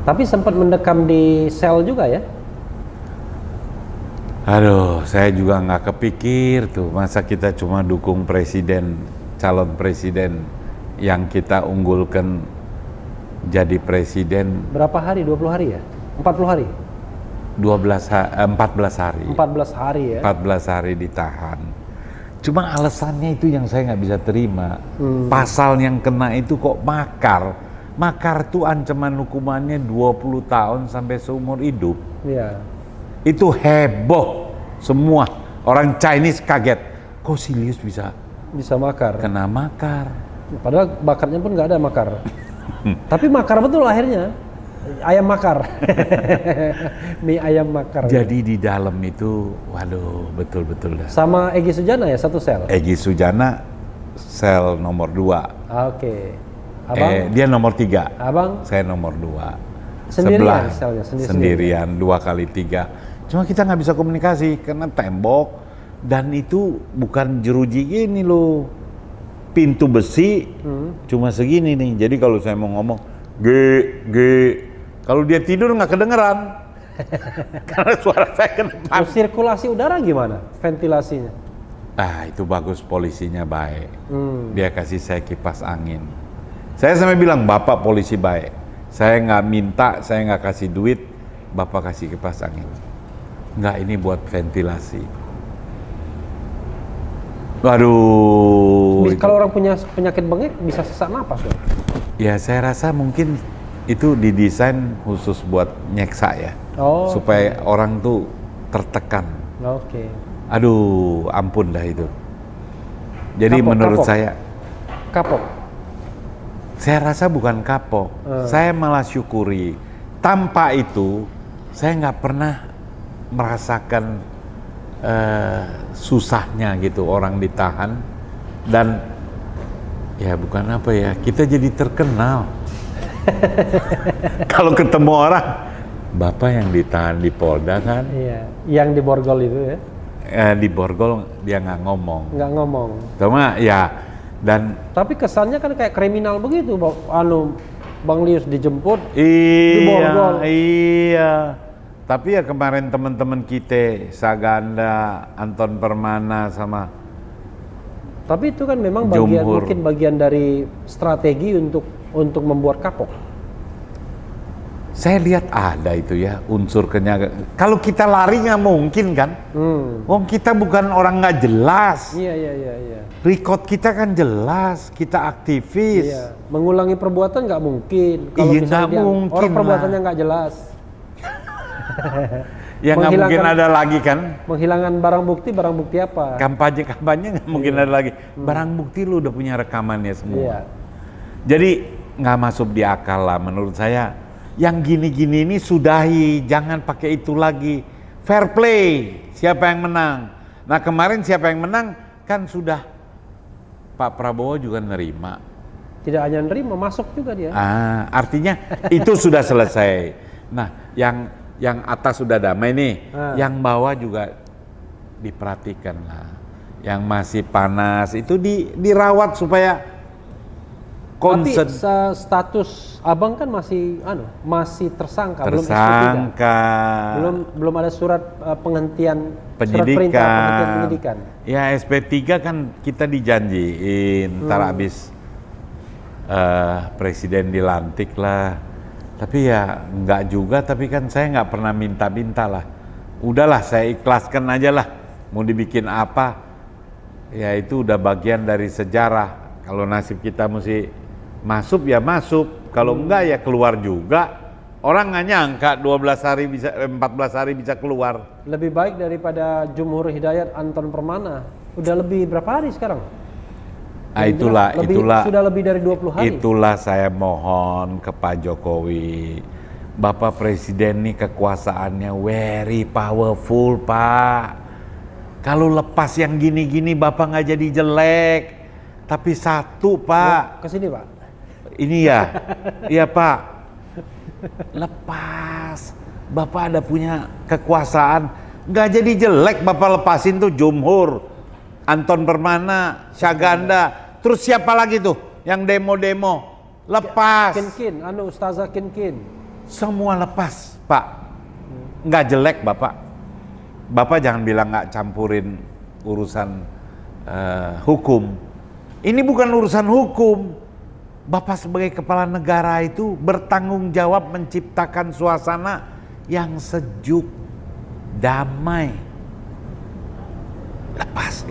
Tapi sempat mendekam di sel juga ya? Aduh, saya juga nggak kepikir tuh. Masa kita cuma dukung calon presiden yang kita unggulkan jadi presiden. Berapa hari? 20 hari ya? 40 hari? 14 hari. 14 hari ya? 14 hari ditahan. Cuma alasannya itu yang saya nggak bisa terima. Pasal yang kena itu kok makar. Makar tuh ancaman hukumannya 20 tahun sampai seumur hidup. Iya. Itu heboh semua. Orang Chinese kaget. Kok Silius bisa makar? kena makar? Padahal bakarnya pun nggak ada makar. Tapi makar betul akhirnya. Ayam makar. Mie ayam makar. Jadi di dalam itu, waduh, betul-betul dah. Sama Egy Sujana ya, satu sel? Egy Sujana sel nomor 2. Oke. Abang? Dia nomor 3. Abang? Saya nomor 2. Sendirian selnya? Sendirian, 2x3. Cuma kita nggak bisa komunikasi karena tembok. Dan itu bukan jeruji gini loh. Pintu besi cuma segini nih. Jadi kalau saya mau ngomong, G. Kalau dia tidur nggak kedengeran. Karena suara saya ke depan. Sirkulasi udara gimana? Ventilasinya? Itu bagus, polisinya baik. Dia kasih saya kipas angin. Saya sampai bilang, Bapak polisi baik. Saya nggak minta, saya nggak kasih duit, Bapak kasih kipas angin. Nggak, ini buat ventilasi. Waduh. Kalau orang punya penyakit bengek bisa sesak napas ya? Ya saya rasa mungkin itu didesain khusus buat nyeksa ya. Supaya orang tuh tertekan. Oke. Aduh, ampun dah itu. Jadi menurut saya kapok. Saya rasa bukan kapok. Saya malah syukuri. Tanpa itu saya nggak pernah merasakan susahnya gitu orang ditahan, dan ya bukan apa ya, kita jadi terkenal. Kalau ketemu orang, Bapak yang ditahan di Polda kan? Iya, yang di Borgol itu ya? Di Borgol dia nggak ngomong. Nggak ngomong. Cuma ya, dan tapi kesannya kan kayak kriminal begitu, Bang Lius dijemput di Borgol. Iya. Tapi ya kemarin teman-teman kita, Saganda, Anton Permana sama. Tapi itu kan memang mungkin bagian dari strategi untuk membuat kapok. Saya lihat ada itu ya unsur Kalau kita lari nggak mungkin kan? Wong kita bukan orang nggak jelas. Iya. Record kita kan jelas, kita aktivis. Iya. Mengulangi perbuatan nggak mungkin. Kalau Iya, misalnya nggak mungkin orang lah. perbuatannya nggak jelas. Ya nggak mungkin ada lagi kan? Menghilangkan barang bukti apa? Kampanye nggak mungkin ada lagi. Barang bukti lu udah punya rekamannya semua. Iya. Jadi nggak masuk di akal lah menurut saya. Yang gini-gini ini sudahi, jangan pakai itu lagi. Fair play, siapa yang menang. Nah kemarin siapa yang menang kan sudah Pak Prabowo juga nerima. Tidak hanya nerima, masuk juga dia. Artinya itu sudah selesai. Nah yang atas sudah damai nih, yang bawah juga diperhatikan lah. Yang masih panas itu dirawat supaya concern. Tapi status abang kan masih tersangka, belum ada surat penghentian penyidikan. Surat perintah penghentian penyidikan. Ya SP3 kan kita dijanjiin ntar habis presiden dilantik lah. Tapi ya enggak juga, tapi kan saya nggak pernah minta-minta lah. Udahlah saya ikhlaskan aja lah. Mau dibikin apa? Ya itu udah bagian dari sejarah. Kalau nasib kita mesti masuk ya masuk. Kalau enggak ya keluar juga. Orang nggak nyangka 14 hari bisa keluar. Lebih baik daripada Jumhur Hidayat Anton Permana. Udah lebih berapa hari sekarang? Itulah sudah lebih dari 20 hari. Itulah saya mohon ke Pak Jokowi. Bapak Presiden nih kekuasaannya very powerful, Pak. Kalau lepas yang gini-gini Bapak nggak jadi jelek. Tapi satu, Pak. Kesini, Pak. Ini ya. Iya, Pak. Lepas. Bapak ada punya kekuasaan. Nggak jadi jelek Bapak lepasin tuh Jumhur, Anton Permana, Saganda. Terus siapa lagi tuh yang demo-demo? Lepas. Ustazah Kin. Semua lepas, Pak. Nggak jelek Bapak. Bapak jangan bilang nggak campurin urusan hukum. Ini bukan urusan hukum. Bapak sebagai kepala negara itu bertanggung jawab menciptakan suasana yang sejuk, damai. Lepas.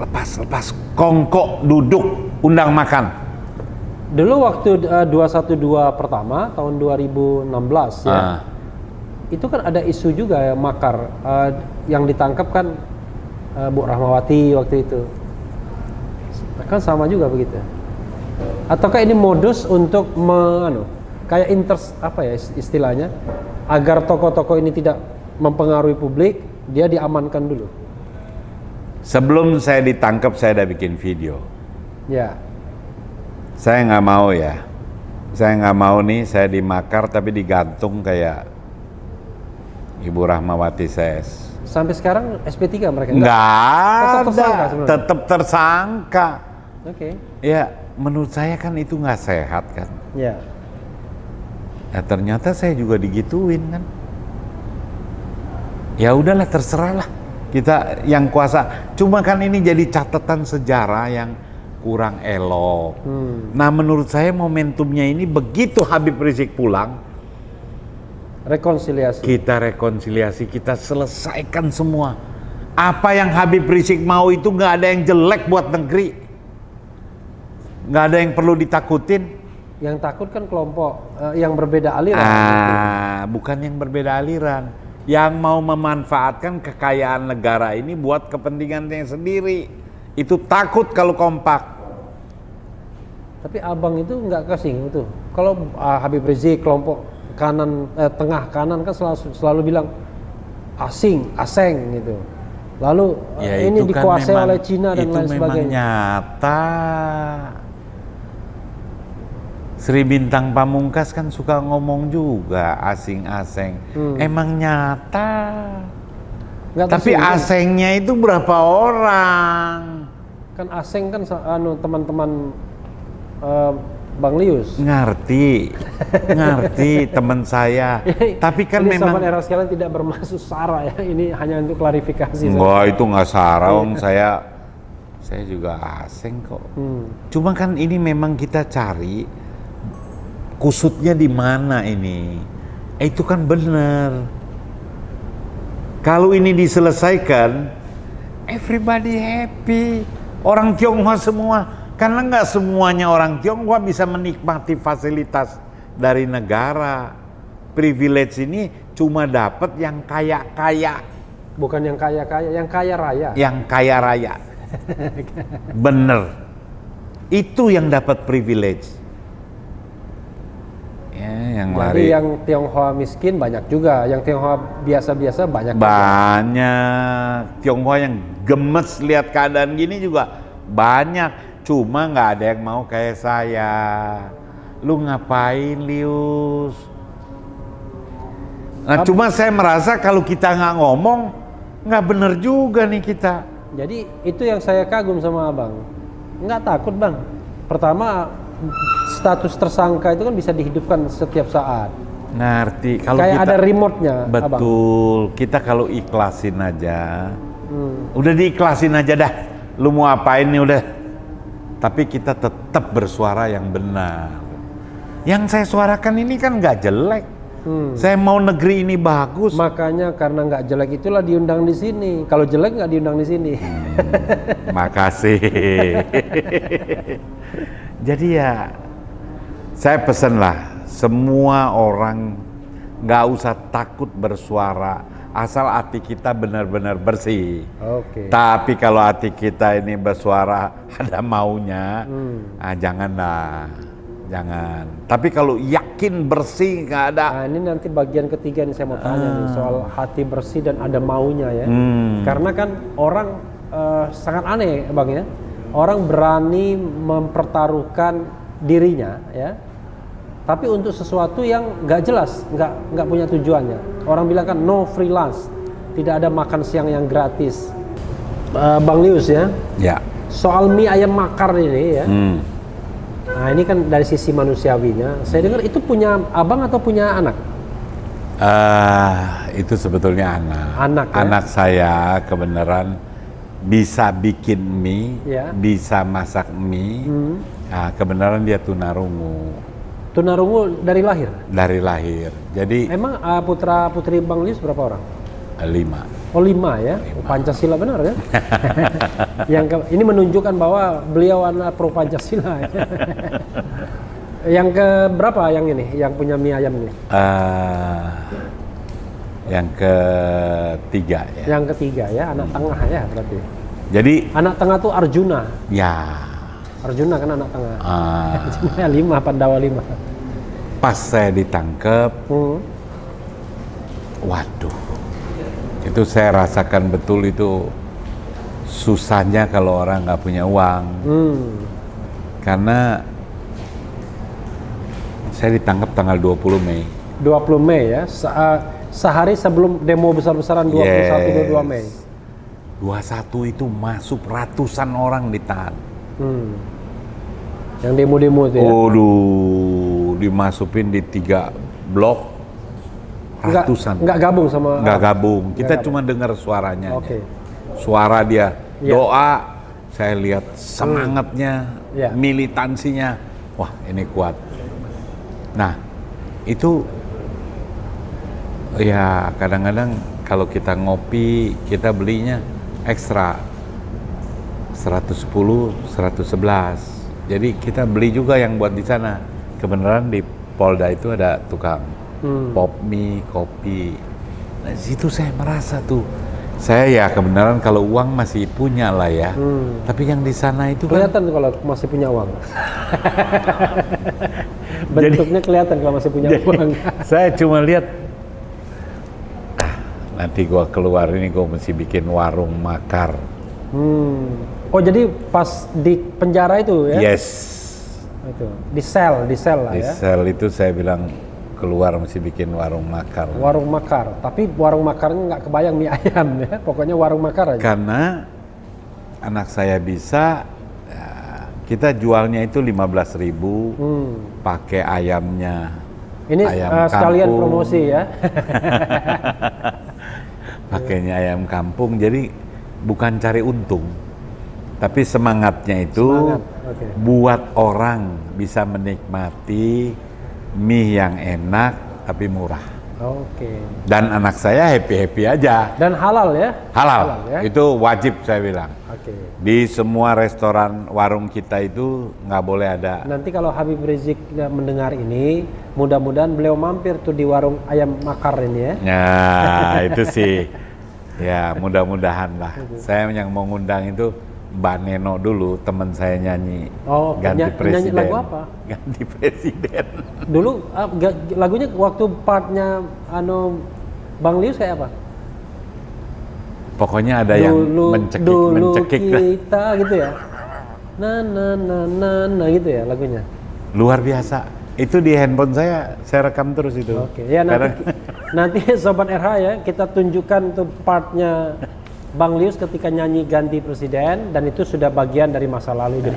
Kongkok duduk, undang makan. Dulu waktu 212 pertama tahun 2016 ya. Itu kan ada isu juga ya makar yang ditangkap kan Bu Rahmawati waktu itu. Kan sama juga begitu. Ataukah ini modus untuk kayak istilahnya agar tokoh-tokoh ini tidak mempengaruhi publik, dia diamankan dulu. Sebelum saya ditangkap saya udah bikin video. Ya. Saya nggak mau ya. Saya nggak mau nih saya dimakar tapi digantung kayak Ibu Rahmawati saya. Sampai sekarang SP3 mereka? Nggak ada. Tetap tersangka. Oke. Ya menurut saya kan itu nggak sehat kan. Ya. Nah, ternyata saya juga digituin kan. Ya udahlah terserah lah. Kita yang kuasa, cuma kan ini jadi catatan sejarah yang kurang elok. Nah menurut saya momentumnya ini begitu Habib Rizik pulang, kita rekonsiliasi, kita selesaikan semua. Apa yang Habib Rizik mau itu nggak ada yang jelek buat negeri, nggak ada yang perlu ditakutin. Yang takut kan kelompok yang berbeda aliran. Bukan yang berbeda aliran. Yang mau memanfaatkan kekayaan negara ini buat kepentingannya sendiri. Itu takut kalau kompak. Tapi abang itu nggak kesinggung tuh. Kalau Habib Rizik kelompok kanan, tengah kanan kan selalu bilang asing, aseng gitu. Lalu Ya, ini itu kan dikuasai memang, oleh Cina dan lain itu memang sebagainya. nyata. Sri Bintang Pamungkas kan suka ngomong juga asing-aseng. Emang nyata. Nggak Tapi tersinggung. asengnya itu berapa orang? Kan aseng kan teman-teman Bang Lius. Ngerti teman saya. Tapi kan ini memang sahabat era sekalian tidak bermaksud sara ya. Ini hanya untuk klarifikasi. enggak, itu nggak sarong. saya juga asing kok. Cuma kan ini memang kita cari kusutnya di mana ini. Itu kan benar. Kalau ini diselesaikan, everybody happy. Orang Tionghoa semua. Karena nggak semuanya orang Tionghoa bisa menikmati fasilitas dari negara. Privilege ini cuma dapat yang kaya-kaya. Bukan yang kaya-kaya, yang kaya raya. Yang kaya raya. Bener. Itu yang dapat privilege. Ya, yang Jadi lari. yang Tionghoa miskin banyak juga, yang Tionghoa biasa-biasa banyak. Banyak. Tionghoa yang gemes lihat keadaan gini juga banyak. Cuma nggak ada yang mau kayak saya. Lu ngapain, Lius? Nah, cuma saya merasa kalau kita nggak ngomong, nggak bener juga nih kita. Jadi itu yang saya kagum sama abang. Nggak takut bang. Pertama status tersangka itu kan bisa dihidupkan setiap saat. Ngerti. Kalau Kayak kita, ada remote-nya. betul. Abang. Kita kalau ikhlasin aja, udah diikhlasin aja dah. Lu mau apain nih udah. Tapi kita tetap bersuara yang benar. Yang saya suarakan ini kan nggak jelek. Saya mau negeri ini bagus. Makanya karena nggak jelek itulah diundang di sini. Kalau jelek nggak diundang di sini. Makasih. Jadi ya, saya pesenlah semua orang nggak usah takut bersuara. Asal hati kita benar-benar bersih. Oke. Tapi kalau hati kita ini bersuara ada maunya, janganlah, jangan. Tapi kalau yakin bersih nggak ada. Nah ini nanti bagian ketiga nih saya mau tanya nih soal hati bersih dan ada maunya ya. Karena kan orang sangat aneh bang ya. Orang berani mempertaruhkan dirinya ya. Tapi untuk sesuatu yang nggak jelas, nggak punya tujuannya. Orang bilang kan no freelance, tidak ada makan siang yang gratis. Bang Lius ya, Ya. soal mie ayam makar ini ya. Nah ini kan dari sisi manusiawinya. Saya dengar itu punya abang atau punya anak? Itu sebetulnya anak. Anak, ya? Anak saya kebenaran bisa bikin mie, Ya. bisa masak mie. Nah, kebenaran dia tunarungu. Tunarungu dari lahir? Dari lahir. Jadi Emang putra putri Bang Lius berapa orang? 5. Oh 5 ya? Oh, Pancasila benar ya? Ini menunjukkan bahwa beliau anak pro Pancasila. Yang ke berapa yang ini? Yang punya mie ayam ini? Yang ketiga ya. Yang ketiga ya, anak tengah ya berarti. Jadi Anak tengah tuh Arjuna. ya Arjuna kan anak tengah. ah, 5, Pandawa 5. pas saya ditangkap, waduh, itu saya rasakan betul itu susahnya kalau orang nggak punya uang. Karena saya ditangkap tanggal 20 Mei. 20 Mei ya, sehari sebelum demo besar-besaran 21-22 Mei. 21 itu masuk ratusan orang ditahan. Yang demo-demo itu ya? Waduh, dimasukin di 3 blok ratusan. Nggak gabung sama? Nggak gabung, kita Nggak cuma dengar suaranya. Oke. Suara dia, Ya. doa, saya lihat semangatnya, Ya. militansinya, wah ini kuat. Nah, itu ya kadang-kadang kalau kita ngopi, kita belinya ekstra 110, 111. Jadi kita beli juga yang buat di sana. Kebenaran di Polda itu ada tukang pop mie, kopi. Nah, situ saya merasa tuh Saya ya kebenaran kalau uang masih punya lah ya. Tapi yang di sana itu kelihatan kalau masih punya uang. Bentuknya kelihatan kalau masih punya uang. Saya cuma lihat, nanti gua keluar ini gua mesti bikin warung makar. Oh jadi pas di penjara itu ya? Yes. Itu di sel lah ya. Di sel itu saya bilang keluar mesti bikin warung makar. Warung makar, tapi warung makarnya nggak kebayang mie ayam ya, pokoknya warung makar aja. Karena anak saya bisa, kita jualnya itu 15.000, pakai ayamnya. Ini ayam sekalian kampung. Promosi ya. Pakainya ayam kampung, jadi bukan cari untung, tapi semangatnya itu okay. Buat orang bisa menikmati mie yang enak tapi murah. Oke. Dan anak saya happy aja. Dan halal ya? Halal ya? Itu wajib saya bilang. Oke. Di semua restoran warung kita itu nggak boleh ada. Nanti kalau Habib Rizik mendengar ini, mudah-mudahan beliau mampir tuh di warung ayam makar ini ya. Nah itu sih, ya mudah-mudahan lah. Saya yang mau ngundang itu Mbak Neno dulu, teman saya nyanyi. Oh, ganti presiden. nyanyi lagu apa? Ganti presiden. Dulu lagunya waktu partnya Bang Lius kayak apa? Pokoknya ada yang mencekik kita gitu ya. Na gitu ya lagunya. Luar biasa. Itu di handphone saya rekam terus itu. Oke. Ya nanti Sobat RH ya, kita tunjukkan tuh partnya Bang Lius ketika nyanyi ganti presiden, dan itu sudah bagian dari masa lalu, jadi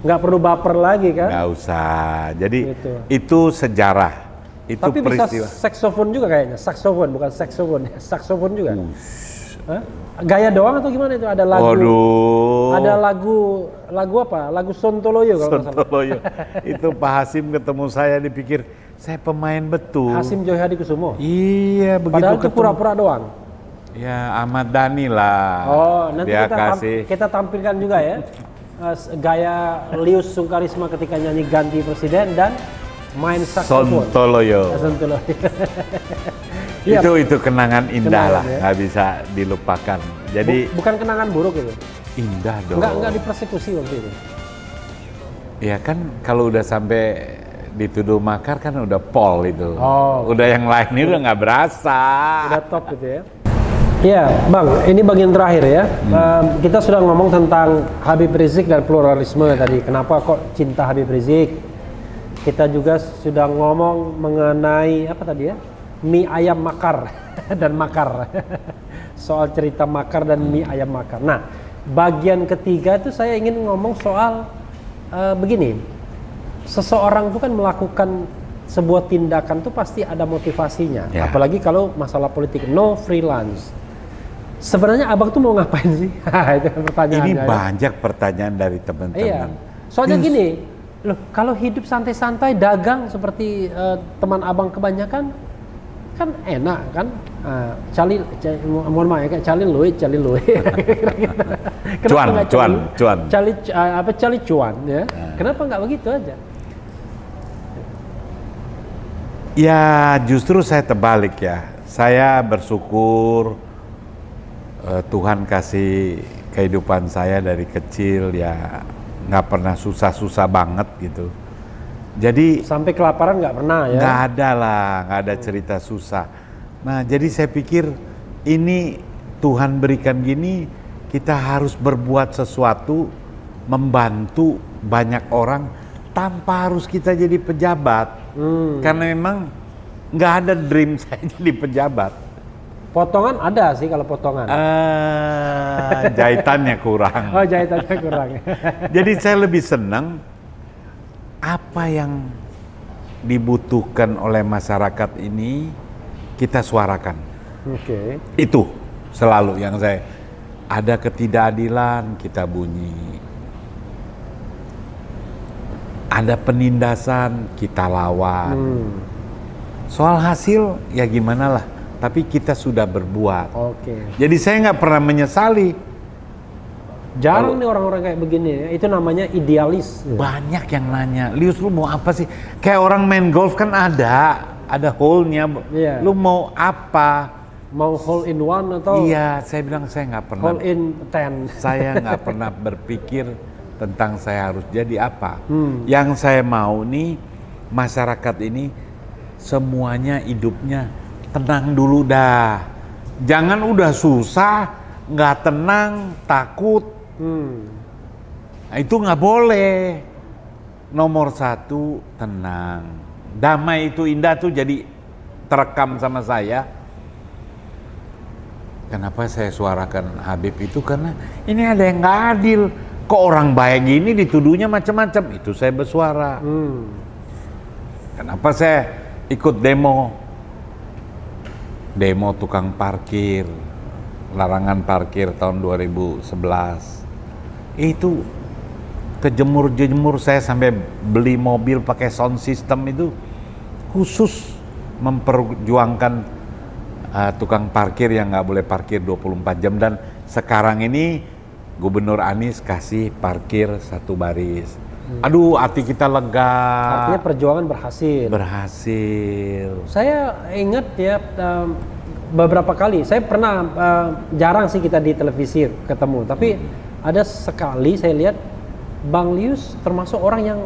nggak perlu baper lagi kan? Nggak usah. Jadi itu sejarah, itu tapi peristiwa. bisa saksofon juga kayaknya, saksofon bukan saksofon, saksofon juga. Gaya doang atau gimana itu? Ada lagu? Ada lagu apa? Lagu Sontoloyo kalau nggak salah. Sontoloyo. Itu Pak Hasim ketemu saya dipikir saya pemain betul. Hasim Joy Hadikusumo. Iya begitu. Padahal itu pura-pura doang. Ya Ahmad Dhani lah. Oh, nanti kita tampilkan juga ya gaya Lius Sungkarisma ketika nyanyi ganti presiden dan main saksofon. Sontoloyo. Itu kenangan indah lah, ya? nggak bisa dilupakan. Jadi bukan kenangan buruk itu. Indah dong. Nggak dipersekusi waktu itu. Ya kan kalau udah sampai dituduh makar kan udah pol itu. Udah yang lain itu udah nggak berasa. Udah top gitu ya. Ya, Bang, ini bagian terakhir ya. Kita sudah ngomong tentang Habib Rizik dan pluralisme tadi. Kenapa kok cinta Habib Rizik? Kita juga sudah ngomong mengenai apa tadi ya? Mie ayam makar dan makar. Soal cerita makar dan mie ayam makar. Nah, bagian ketiga itu saya ingin ngomong soal begini. Seseorang itu kan melakukan sebuah tindakan itu pasti ada motivasinya. Ya. Apalagi kalau masalah politik, no freelance. Sebenarnya abang tuh mau ngapain sih? Itu pertanyaannya. Ini banyak pertanyaan dari teman-teman. Iya. Soalnya gini, loh kalau hidup santai-santai, dagang seperti teman abang kebanyakan, kan enak kan? Mohon maaf ya, kayak cali luit. Cali cuan ya. Kenapa nggak begitu aja? Ya justru saya terbalik ya. Saya bersyukur Tuhan kasih kehidupan saya dari kecil ya nggak pernah susah-susah banget gitu. Jadi sampai kelaparan nggak pernah ya? Nggak ada lah, nggak ada cerita susah. Nah jadi saya pikir ini Tuhan berikan gini, kita harus berbuat sesuatu, membantu banyak orang tanpa harus kita jadi pejabat. Karena memang nggak ada dream saya jadi pejabat. Potongan ada sih kalau potongan. Jahitannya kurang. Oh jahitannya kurang. Jadi saya lebih senang apa yang dibutuhkan oleh masyarakat ini kita suarakan. Oke. Itu selalu yang saya, ada ketidakadilan kita bunyi. Ada penindasan kita lawan. Soal hasil ya gimana lah. Tapi kita sudah berbuat. Oke. Jadi saya nggak pernah menyesali. Jarang nih orang-orang kayak begini ya. Itu namanya idealis. Banyak yang nanya, Lius lu mau apa sih? Kayak orang main golf kan ada hole-nya. Yeah. Lu mau apa? Mau hole in one atau Iya, saya bilang saya nggak pernah. hole in 10. Saya nggak pernah berpikir tentang saya harus jadi apa. Yang saya mau nih masyarakat ini semuanya hidupnya tenang dulu dah. Jangan udah susah, nggak tenang, takut. Nah, itu nggak boleh. Nomor satu tenang. Damai itu indah tuh jadi terekam sama saya. Kenapa saya suarakan Habib itu karena ini ada yang nggak adil. Kok orang baik gini dituduhnya macam-macam. Itu saya bersuara. Kenapa saya ikut demo tukang parkir, larangan parkir tahun 2011. Itu kejemur-jemur saya sampai beli mobil pakai sound system itu khusus memperjuangkan tukang parkir yang nggak boleh parkir 24 jam. Dan sekarang ini Gubernur Anies kasih parkir satu baris. Aduh, hati kita lega. Artinya perjuangan berhasil. Saya ingat ya beberapa kali, saya pernah jarang sih kita di televisi ketemu, tapi ada sekali saya lihat Bang Lius termasuk orang yang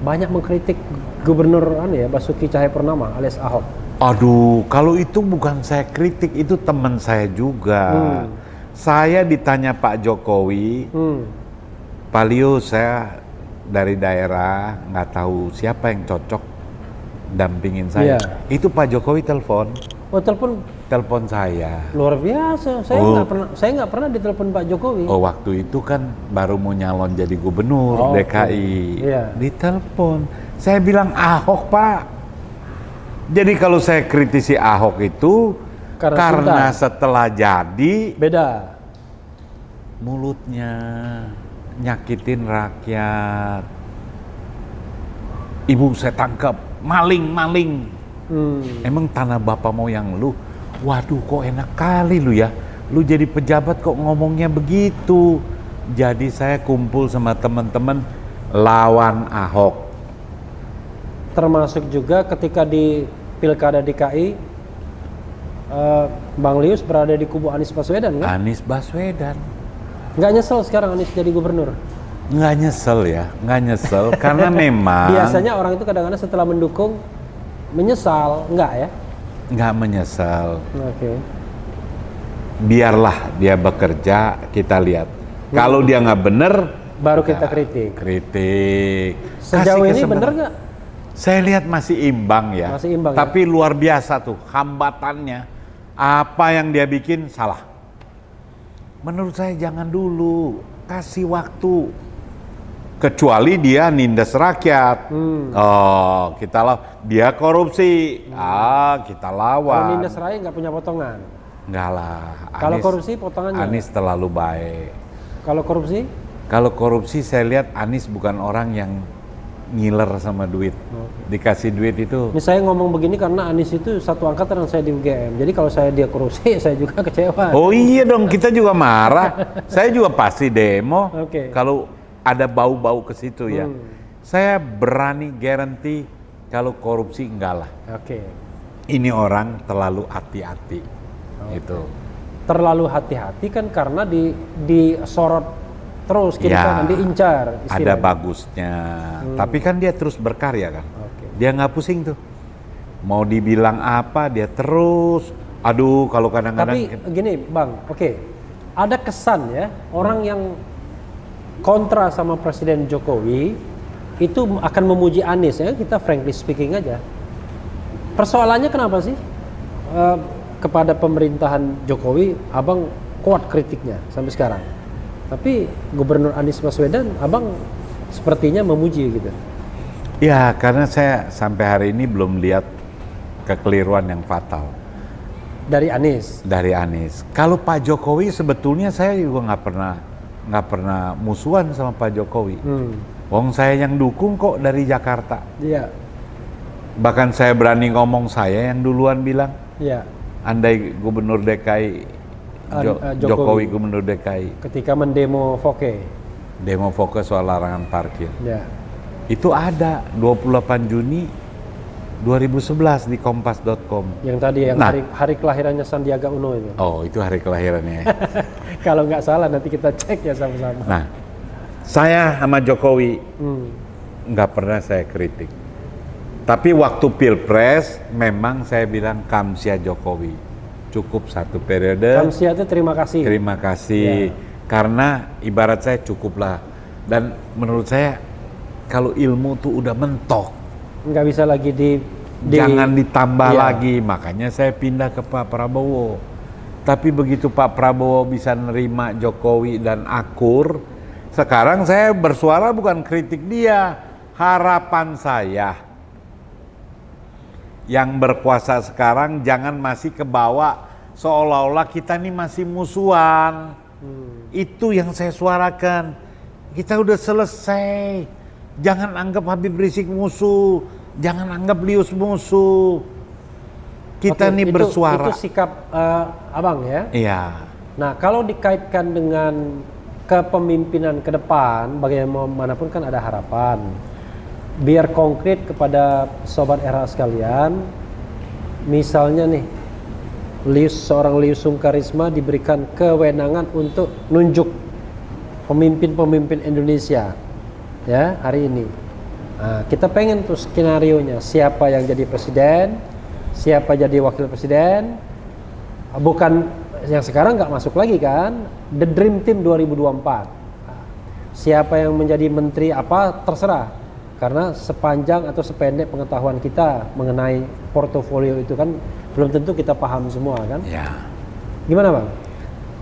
banyak mengkritik Gubernur Basuki Cahayapurnama alias Ahok. Aduh, kalau itu bukan saya kritik, itu teman saya juga. Saya ditanya Pak Jokowi, Pak Lius, saya dari daerah nggak tahu siapa yang cocok dampingin saya. Itu Pak Jokowi telepon. Oh, telepon saya. Luar biasa. Saya nggak pernah ditelepon Pak Jokowi. Oh, waktu itu kan baru mau nyalon jadi gubernur DKI. Ditelepon. Saya bilang Ahok, Pak. Jadi kalau saya kritisi Ahok itu karena setelah jadi beda. Mulutnya nyakitin rakyat. Ibu saya tangkap, maling. Emang tanah bapak moyang lu? Waduh, kok enak kali lu ya. Lu jadi pejabat kok ngomongnya begitu. Jadi saya kumpul sama teman-teman lawan Ahok. Termasuk juga ketika di Pilkada DKI Bang Lius berada di kubu Anies Baswedan kan? Anies Baswedan. Nggak nyesel sekarang Anies jadi gubernur? Nggak nyesel karena memang biasanya orang itu kadang-kadang setelah mendukung menyesal, enggak ya? Nggak menyesal. Oke. Biarlah dia bekerja, kita lihat. Kalau dia nggak bener, baru kita kritik. Sejauh ini bener nggak? Saya lihat masih imbang ya. Masih imbang. Tapi luar biasa tuh hambatannya. Apa yang dia bikin salah. Menurut saya jangan dulu, kasih waktu. Kecuali dia nindas rakyat. Oh, dia korupsi. Kita lawan. Kalau nindas rakyat nggak punya potongan? Enggak lah. Kalau korupsi potongannya? Anies terlalu baik. Kalau korupsi? Kalau korupsi saya lihat Anies bukan orang yang ngiler sama duit. Dikasih duit itu. Ini saya ngomong begini karena Anies itu satu angkatan dengan saya di UGM. Jadi kalau dia korupsi, saya juga kecewa. Oh iya dong, kita juga marah. Saya juga pasti demo. Kalau ada bau-bau ke situ ya. Saya berani guarantee kalau korupsi enggak lah. Ini orang terlalu hati-hati. Itu. Terlalu hati-hati kan karena disorot terus kita kan diincar. Ada bagusnya. Tapi kan dia terus berkarya kan. Dia nggak pusing tuh. Mau dibilang apa dia terus. Aduh, kalau kadang-kadang. Tapi gini Bang, ada kesan ya orang yang kontra sama Presiden Jokowi itu akan memuji Anies ya. Kita frankly speaking aja. Persoalannya kenapa sih kepada pemerintahan Jokowi Abang kuat kritiknya sampai sekarang? Tapi Gubernur Anies Baswedan, Abang sepertinya memuji gitu. Ya, karena saya sampai hari ini belum lihat kekeliruan yang fatal. Dari Anies? Dari Anies. Kalau Pak Jokowi sebetulnya saya juga nggak pernah musuhan sama Pak Jokowi. Wong saya yang dukung kok dari Jakarta. Iya. Bahkan saya berani ngomong saya yang duluan bilang. Iya. Andai Gubernur DKI Jokowi Gubernur DKI ketika mendemo Foke. Demo Foke soal larangan parkir. Ya. Itu ada 28 Juni 2011 di kompas.com. Yang tadi yang hari kelahirannya Sandiaga Uno itu. Oh, itu hari kelahirannya. Kalau nggak salah nanti kita cek ya sama-sama. Nah, saya sama Jokowi nggak pernah saya kritik. Tapi waktu Pilpres memang saya bilang Kamsia Jokowi. Cukup 1 periode. Kamsia itu terima kasih. Terima kasih. Ya. Karena ibarat saya cukuplah. Dan menurut saya kalau ilmu tuh udah mentok. Nggak bisa lagi jangan ditambah lagi. Makanya saya pindah ke Pak Prabowo. Tapi begitu Pak Prabowo bisa nerima Jokowi dan akur, sekarang saya bersuara bukan kritik dia. Harapan saya yang berkuasa sekarang jangan masih kebawa seolah-olah kita ini masih musuhan. Itu yang saya suarakan. Kita udah selesai. Jangan anggap Habib Rizik musuh. Jangan anggap Lius musuh. Kita nih bersuara. Itu sikap abang ya? Iya. Nah, kalau dikaitkan dengan kepemimpinan ke depan, bagaimanapun kan ada harapan. Biar konkret kepada Sobat Era sekalian, misalnya nih, seorang Lius Sungkarisma diberikan kewenangan untuk nunjuk pemimpin-pemimpin Indonesia ya hari ini. Nah, kita pengen tuh skenarionya, siapa yang jadi presiden, siapa jadi wakil presiden, bukan yang sekarang nggak masuk lagi kan, the dream team 2024. Nah, siapa yang menjadi menteri apa terserah, karena sepanjang atau sependek pengetahuan kita mengenai portofolio itu kan belum tentu kita paham semua kan. Ya. Gimana Bang?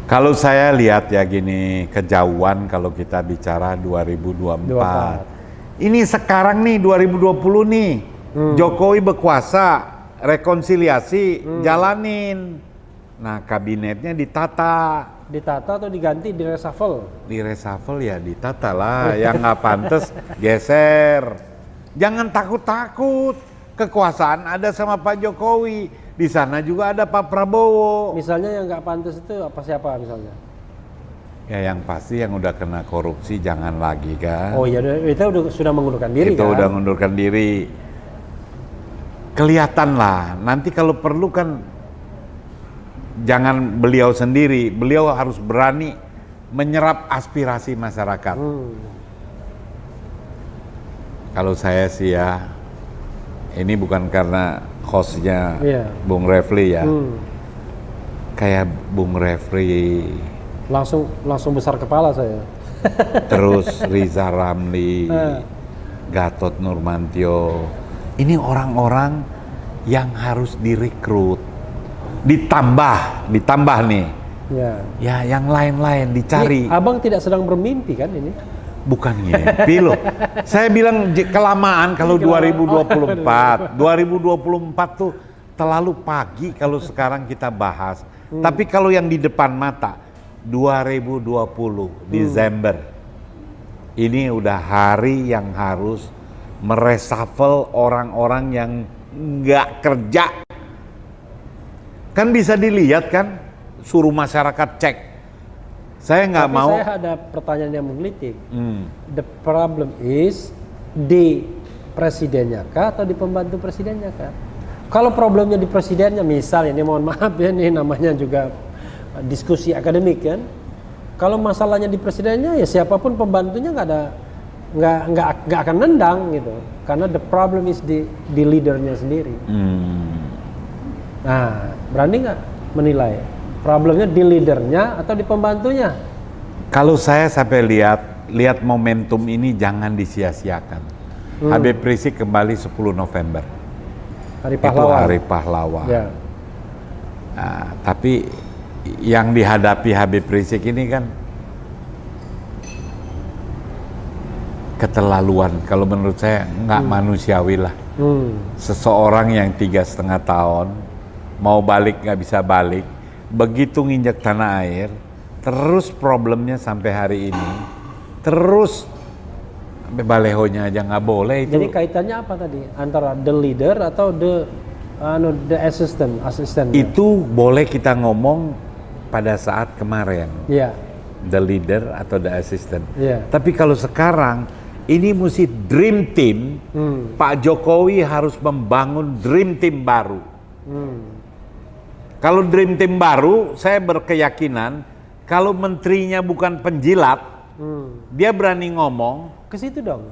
Kalau saya lihat ya gini, kejauhan kalau kita bicara 2024. Ini sekarang nih 2020 nih, Jokowi berkuasa, rekonsiliasi, jalanin. Nah, kabinetnya ditata. Ditata atau diganti, di reshuffle? Di reshuffle ya ditata lah, yang nggak pantas geser. Jangan takut-takut, kekuasaan ada sama Pak Jokowi. Di sana juga ada Pak Prabowo. Misalnya yang nggak pantas itu siapa misalnya? Ya yang pasti yang udah kena korupsi jangan lagi kan. Oh iya, itu sudah mengundurkan diri itu kan? Udah mengundurkan diri. Kelihatan lah, nanti kalau perlu kan jangan beliau sendiri, beliau harus berani menyerap aspirasi masyarakat. Kalau saya sih ya, ini bukan karena hostnya Bung Refli ya, kayak Bung Refli, langsung besar kepala saya. Terus Riza Ramli, Gatot Nurmantio, ini orang-orang yang harus direkrut, ditambah nih, ya yang lain-lain dicari. Ini abang tidak sedang bermimpi kan ini? Bukan ngimpi loh. Saya bilang kelamaan kalau 2024. 2024 tuh terlalu pagi kalau sekarang kita bahas. Tapi kalau yang di depan mata 2020 Desember. Ini udah hari yang harus mereshuffle orang-orang yang nggak kerja. Kan bisa dilihat kan, suruh masyarakat cek. Saya nggak mau. Saya ada pertanyaan yang menggelitik. The problem is di presidennya kah atau di pembantu presidennya kah? Kalau problemnya di presidennya, misal ini mohon maaf ya, ini namanya juga diskusi akademik kan. Kalau masalahnya di presidennya ya siapapun pembantunya nggak akan nendang gitu. Karena the problem is di leadernya sendiri. Nah, berani nggak menilai? Problemnya di leadernya atau di pembantunya? Kalau saya sampai lihat momentum ini jangan disia-siakan. Habib Rizik kembali 10 November. Hari Pahlawan. Itu Hari Pahlawan. Ya. Nah, tapi yang dihadapi Habib Rizik ini kan keterlaluan. Kalau menurut saya nggak manusiawi lah. Seseorang yang 3,5 tahun mau balik nggak bisa balik. Begitu nginjak tanah air, terus problemnya sampai hari ini, terus sampai balehonya aja nggak boleh itu. Jadi kaitannya apa tadi? Antara the leader atau the assistant? Itu boleh kita ngomong pada saat kemarin. Iya. The leader atau the assistant. Iya. Tapi kalau sekarang ini mesti dream team. Pak Jokowi harus membangun dream team baru. Kalau dream team baru, saya berkeyakinan kalau menterinya bukan penjilat, dia berani ngomong. Ke situ dong.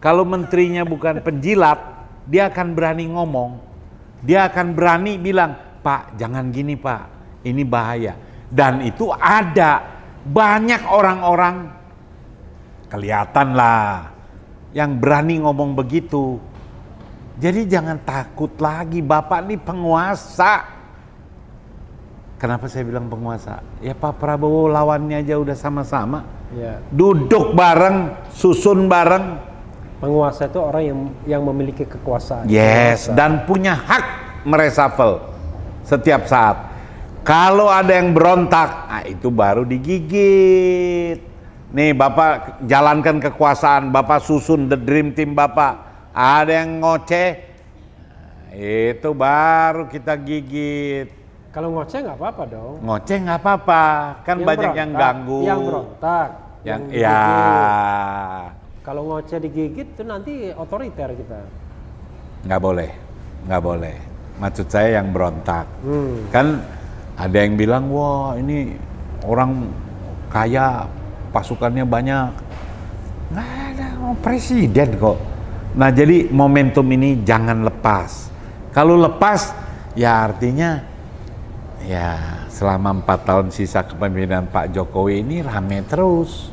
Kalau menterinya bukan penjilat, dia akan berani ngomong. Dia akan berani bilang, Pak, jangan gini Pak, ini bahaya. Dan itu ada banyak orang-orang, kelihatan lah, yang berani ngomong begitu. Jadi jangan takut lagi, Bapak ini penguasa. Kenapa saya bilang penguasa? Ya Pak Prabowo lawannya aja udah sama-sama. Ya. Duduk bareng, susun bareng. Penguasa itu orang yang memiliki kekuasaan. Yes, penguasa. dan punya hak mereshuffle setiap saat. Kalau ada yang berontak, nah itu baru digigit. Nih Bapak jalankan kekuasaan, Bapak susun the dream team Bapak. Ada yang ngoceh, itu baru kita gigit. Kalau ngoceh nggak apa-apa dong. Ngoceh nggak apa-apa, kan Yang banyak berontak, yang ganggu. Yang berontak. Yang digigit. ya. Kalau ngoceh digigit itu nanti otoriter kita. Nggak boleh, nggak boleh. Maksud saya yang berontak. Kan ada yang bilang, wah ini orang kaya, pasukannya banyak. Nggak ada, presiden kok. Nah jadi momentum ini jangan lepas. Kalau lepas, ya artinya ya selama 4 tahun sisa kepemimpinan Pak Jokowi ini rame terus.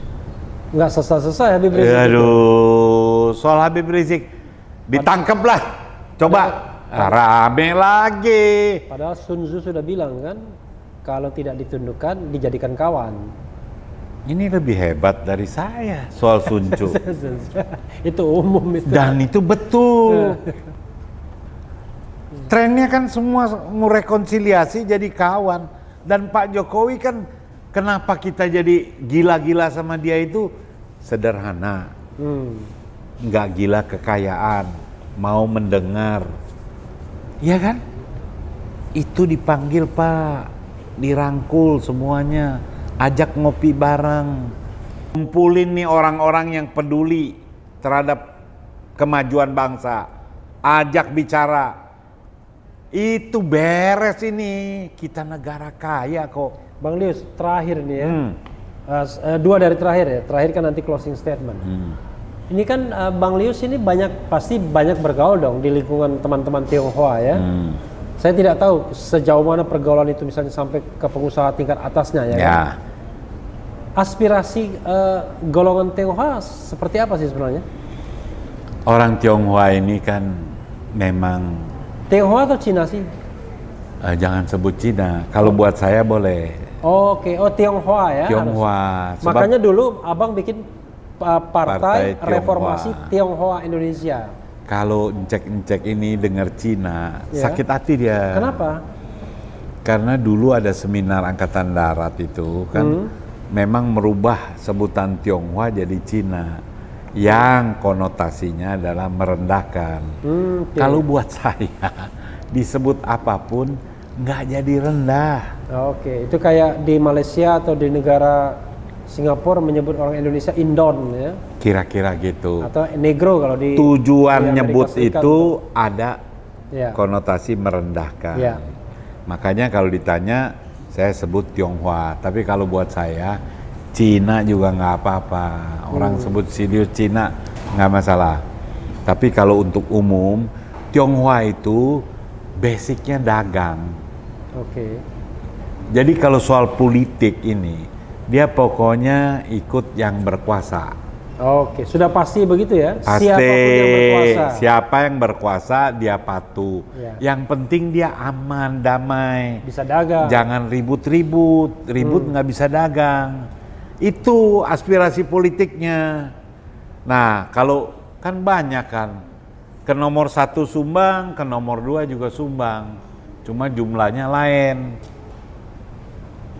Nggak selesai Habib Rizik. Aduh, soal Habib Rizik ditangkap lah. Coba rame lagi. Padahal Sun Tzu sudah bilang kan, kalau tidak ditundukkan dijadikan kawan. Ini lebih hebat dari saya soal Sun Tzu. Itu umum itu. Dan itu betul. Trennya kan semua mau rekonsiliasi jadi kawan. Dan Pak Jokowi kan kenapa kita jadi gila-gila sama dia itu sederhana. Nggak gila kekayaan, mau mendengar. Iya kan? Itu dipanggil Pak, dirangkul semuanya, ajak ngopi bareng. Kumpulin nih orang-orang yang peduli terhadap kemajuan bangsa. Ajak bicara. Itu beres ini, kita negara kaya kok. Bang Lius, terakhir nih ya. Dua dari terakhir ya. Terakhir kan nanti closing statement. Ini kan Bang Lius ini pasti banyak bergaul dong di lingkungan teman-teman Tionghoa ya. Saya tidak tahu sejauh mana pergaulan itu misalnya sampai ke pengusaha tingkat atasnya ya. Kan? Aspirasi golongan Tionghoa seperti apa sih sebenarnya? Orang Tionghoa ini kan memang Tionghoa atau Cina sih? Jangan sebut Cina. Kalau buat saya boleh. Oke, Tionghoa ya. Tionghoa. Makanya dulu Abang bikin partai Reformasi Tionghoa Indonesia. Kalau encek-encek ini dengar Cina, sakit hati dia. Kenapa? Karena dulu ada seminar Angkatan Darat itu kan memang merubah sebutan Tionghoa jadi Cina. Yang konotasinya adalah merendahkan. Kalau buat saya disebut apapun nggak jadi rendah. Oke, itu kayak di Malaysia atau di negara Singapura menyebut orang Indonesia Indon ya. Kira-kira gitu. Atau negro kalau di tujuan di nyebut Serikat, itu ada konotasi merendahkan. Makanya kalau ditanya saya sebut Tionghoa, tapi kalau buat saya Cina juga nggak apa-apa. Orang sebut serius Cina nggak masalah. Tapi kalau untuk umum, Tionghoa itu basicnya dagang. Oke. Jadi kalau soal politik ini, dia pokoknya ikut yang berkuasa. Oke, sudah pasti begitu ya? Pasti. Siapapun yang berkuasa. Siapa yang berkuasa dia patuh. Yang penting dia aman, damai. Bisa dagang. Jangan ribut-ribut. Ribut nggak bisa dagang. Itu aspirasi politiknya. Nah, kalau kan banyak kan, ke nomor 1 sumbang, ke nomor 2 juga sumbang, cuma jumlahnya lain.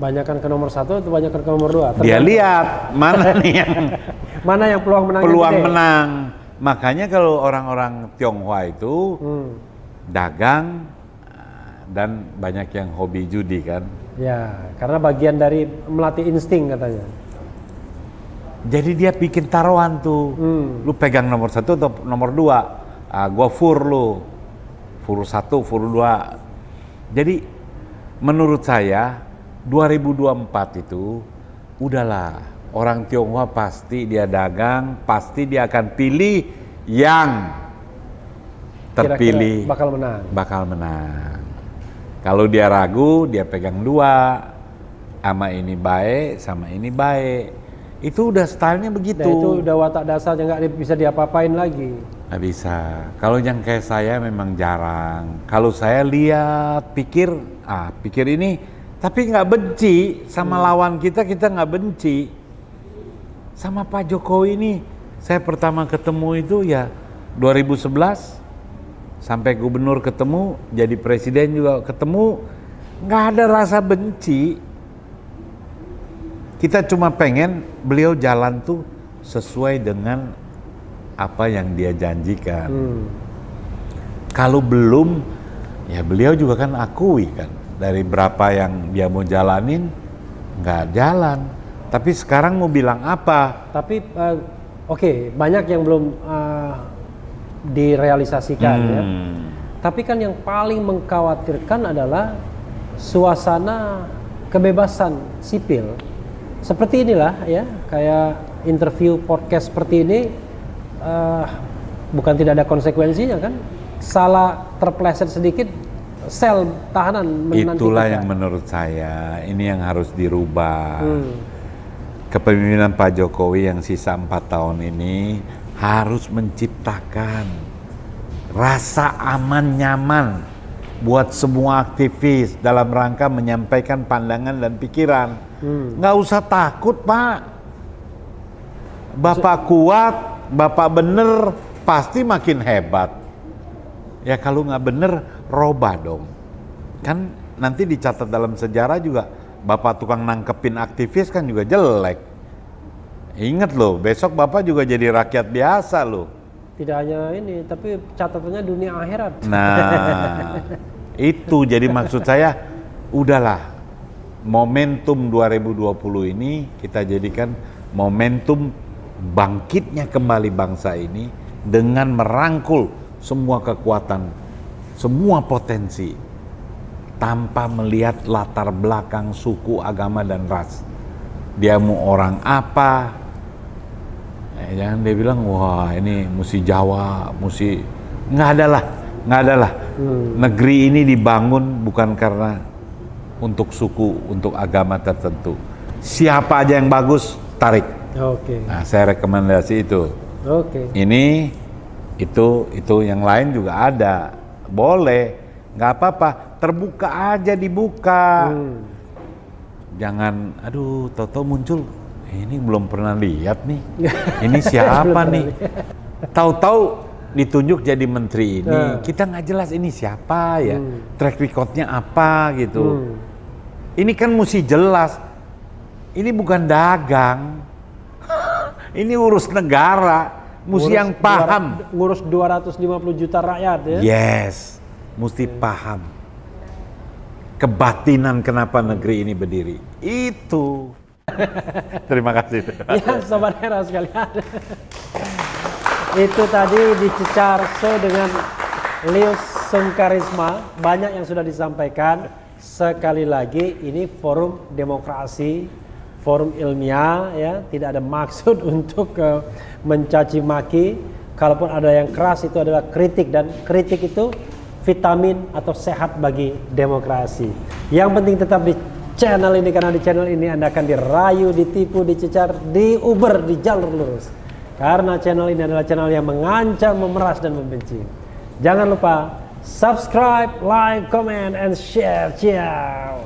Banyakan ke nomor 1 atau banyakan ke nomor 2? Dia lihat mana nih yang mana yang peluang menang. Peluang menang. Makanya kalau orang-orang Tionghoa itu dagang dan banyak yang hobi judi kan. Ya, karena bagian dari melatih insting katanya. Jadi dia bikin taruhan tuh. Lu pegang nomor 1 atau nomor 2. Gua fur lu. Fur 1, fur 2. Jadi menurut saya 2024 itu udahlah, orang Tionghoa pasti dia dagang, pasti dia akan pilih yang terpilih. Kira-kira bakal menang. Kalau dia ragu, dia pegang 2. Sama ini baik, sama ini baik. Itu udah stylenya begitu. Nah, itu udah watak dasarnya, nggak bisa diapa-apain lagi. Nggak bisa. Kalau yang kayak saya memang jarang. Kalau saya lihat, pikir ini, tapi nggak benci sama lawan kita nggak benci. Sama Pak Jokowi ini, saya pertama ketemu itu ya 2011, sampai gubernur ketemu, jadi presiden juga ketemu, nggak ada rasa benci. Kita cuma pengen beliau jalan tuh sesuai dengan apa yang dia janjikan. Kalau belum, ya beliau juga kan akui kan, dari berapa yang dia mau jalanin, nggak jalan. Tapi sekarang mau bilang apa? Tapi oke, banyak yang belum direalisasikan ya. Tapi kan yang paling mengkhawatirkan adalah suasana kebebasan sipil. Seperti inilah ya, kayak interview podcast seperti ini, bukan tidak ada konsekuensinya kan? Salah terpleset sedikit, sel tahanan menanti Itulah kita. yang menurut saya ini yang harus dirubah. Kepemimpinan Pak Jokowi yang sisa 4 tahun ini harus menciptakan rasa aman nyaman buat semua aktivis dalam rangka menyampaikan pandangan dan pikiran. Nggak usah takut, Pak. Bapak kuat, Bapak bener, pasti makin hebat. Ya kalau nggak bener, robah dong. Kan nanti dicatat dalam sejarah juga, Bapak tukang nangkepin aktivis kan juga jelek. Ingat loh, besok Bapak juga jadi rakyat biasa loh. Tidak hanya ini, tapi catatannya dunia akhirat. Nah, itu jadi maksud saya, udahlah, momentum 2020 ini kita jadikan momentum bangkitnya kembali bangsa ini dengan merangkul semua kekuatan, semua potensi, tanpa melihat latar belakang suku, agama, dan ras. Dia mau orang apa, jangan dia bilang, wah ini musti Jawa, musti, nggak ada lah. Negeri ini dibangun bukan karena untuk suku, untuk agama tertentu. Siapa aja yang bagus, tarik. Oke. Nah, saya rekomendasi itu. Oke. Ini, itu yang lain juga ada. Boleh, nggak apa-apa. Terbuka aja, dibuka. Jangan, aduh, tahu-tahu muncul. Ini belum pernah lihat nih. Ini siapa nih? Tahu-tahu ditunjuk jadi menteri ini, kita nggak jelas ini siapa ya, track recordnya apa gitu. Ini kan mesti jelas. Ini bukan dagang. Ini urus negara, mesti yang paham. Ngurus 250 juta rakyat ya. Yes, mesti paham kebatinan kenapa negeri ini berdiri. Itu. Terima kasih. Ya, Sobat Era sekalian. Itu tadi dicecar dengan Lius Sungkarisma, banyak yang sudah disampaikan. Sekali lagi ini forum demokrasi, forum ilmiah ya, tidak ada maksud untuk mencaci maki. Kalaupun ada yang keras itu adalah kritik, dan kritik itu vitamin atau sehat bagi demokrasi. Yang penting tetap di channel ini, karena di channel ini Anda akan dirayu, ditipu, dicecar, diuber di jalur lurus. Karena channel ini adalah channel yang mengancam, memeras, dan membenci. Jangan lupa subscribe, like, comment, and share. Ciao.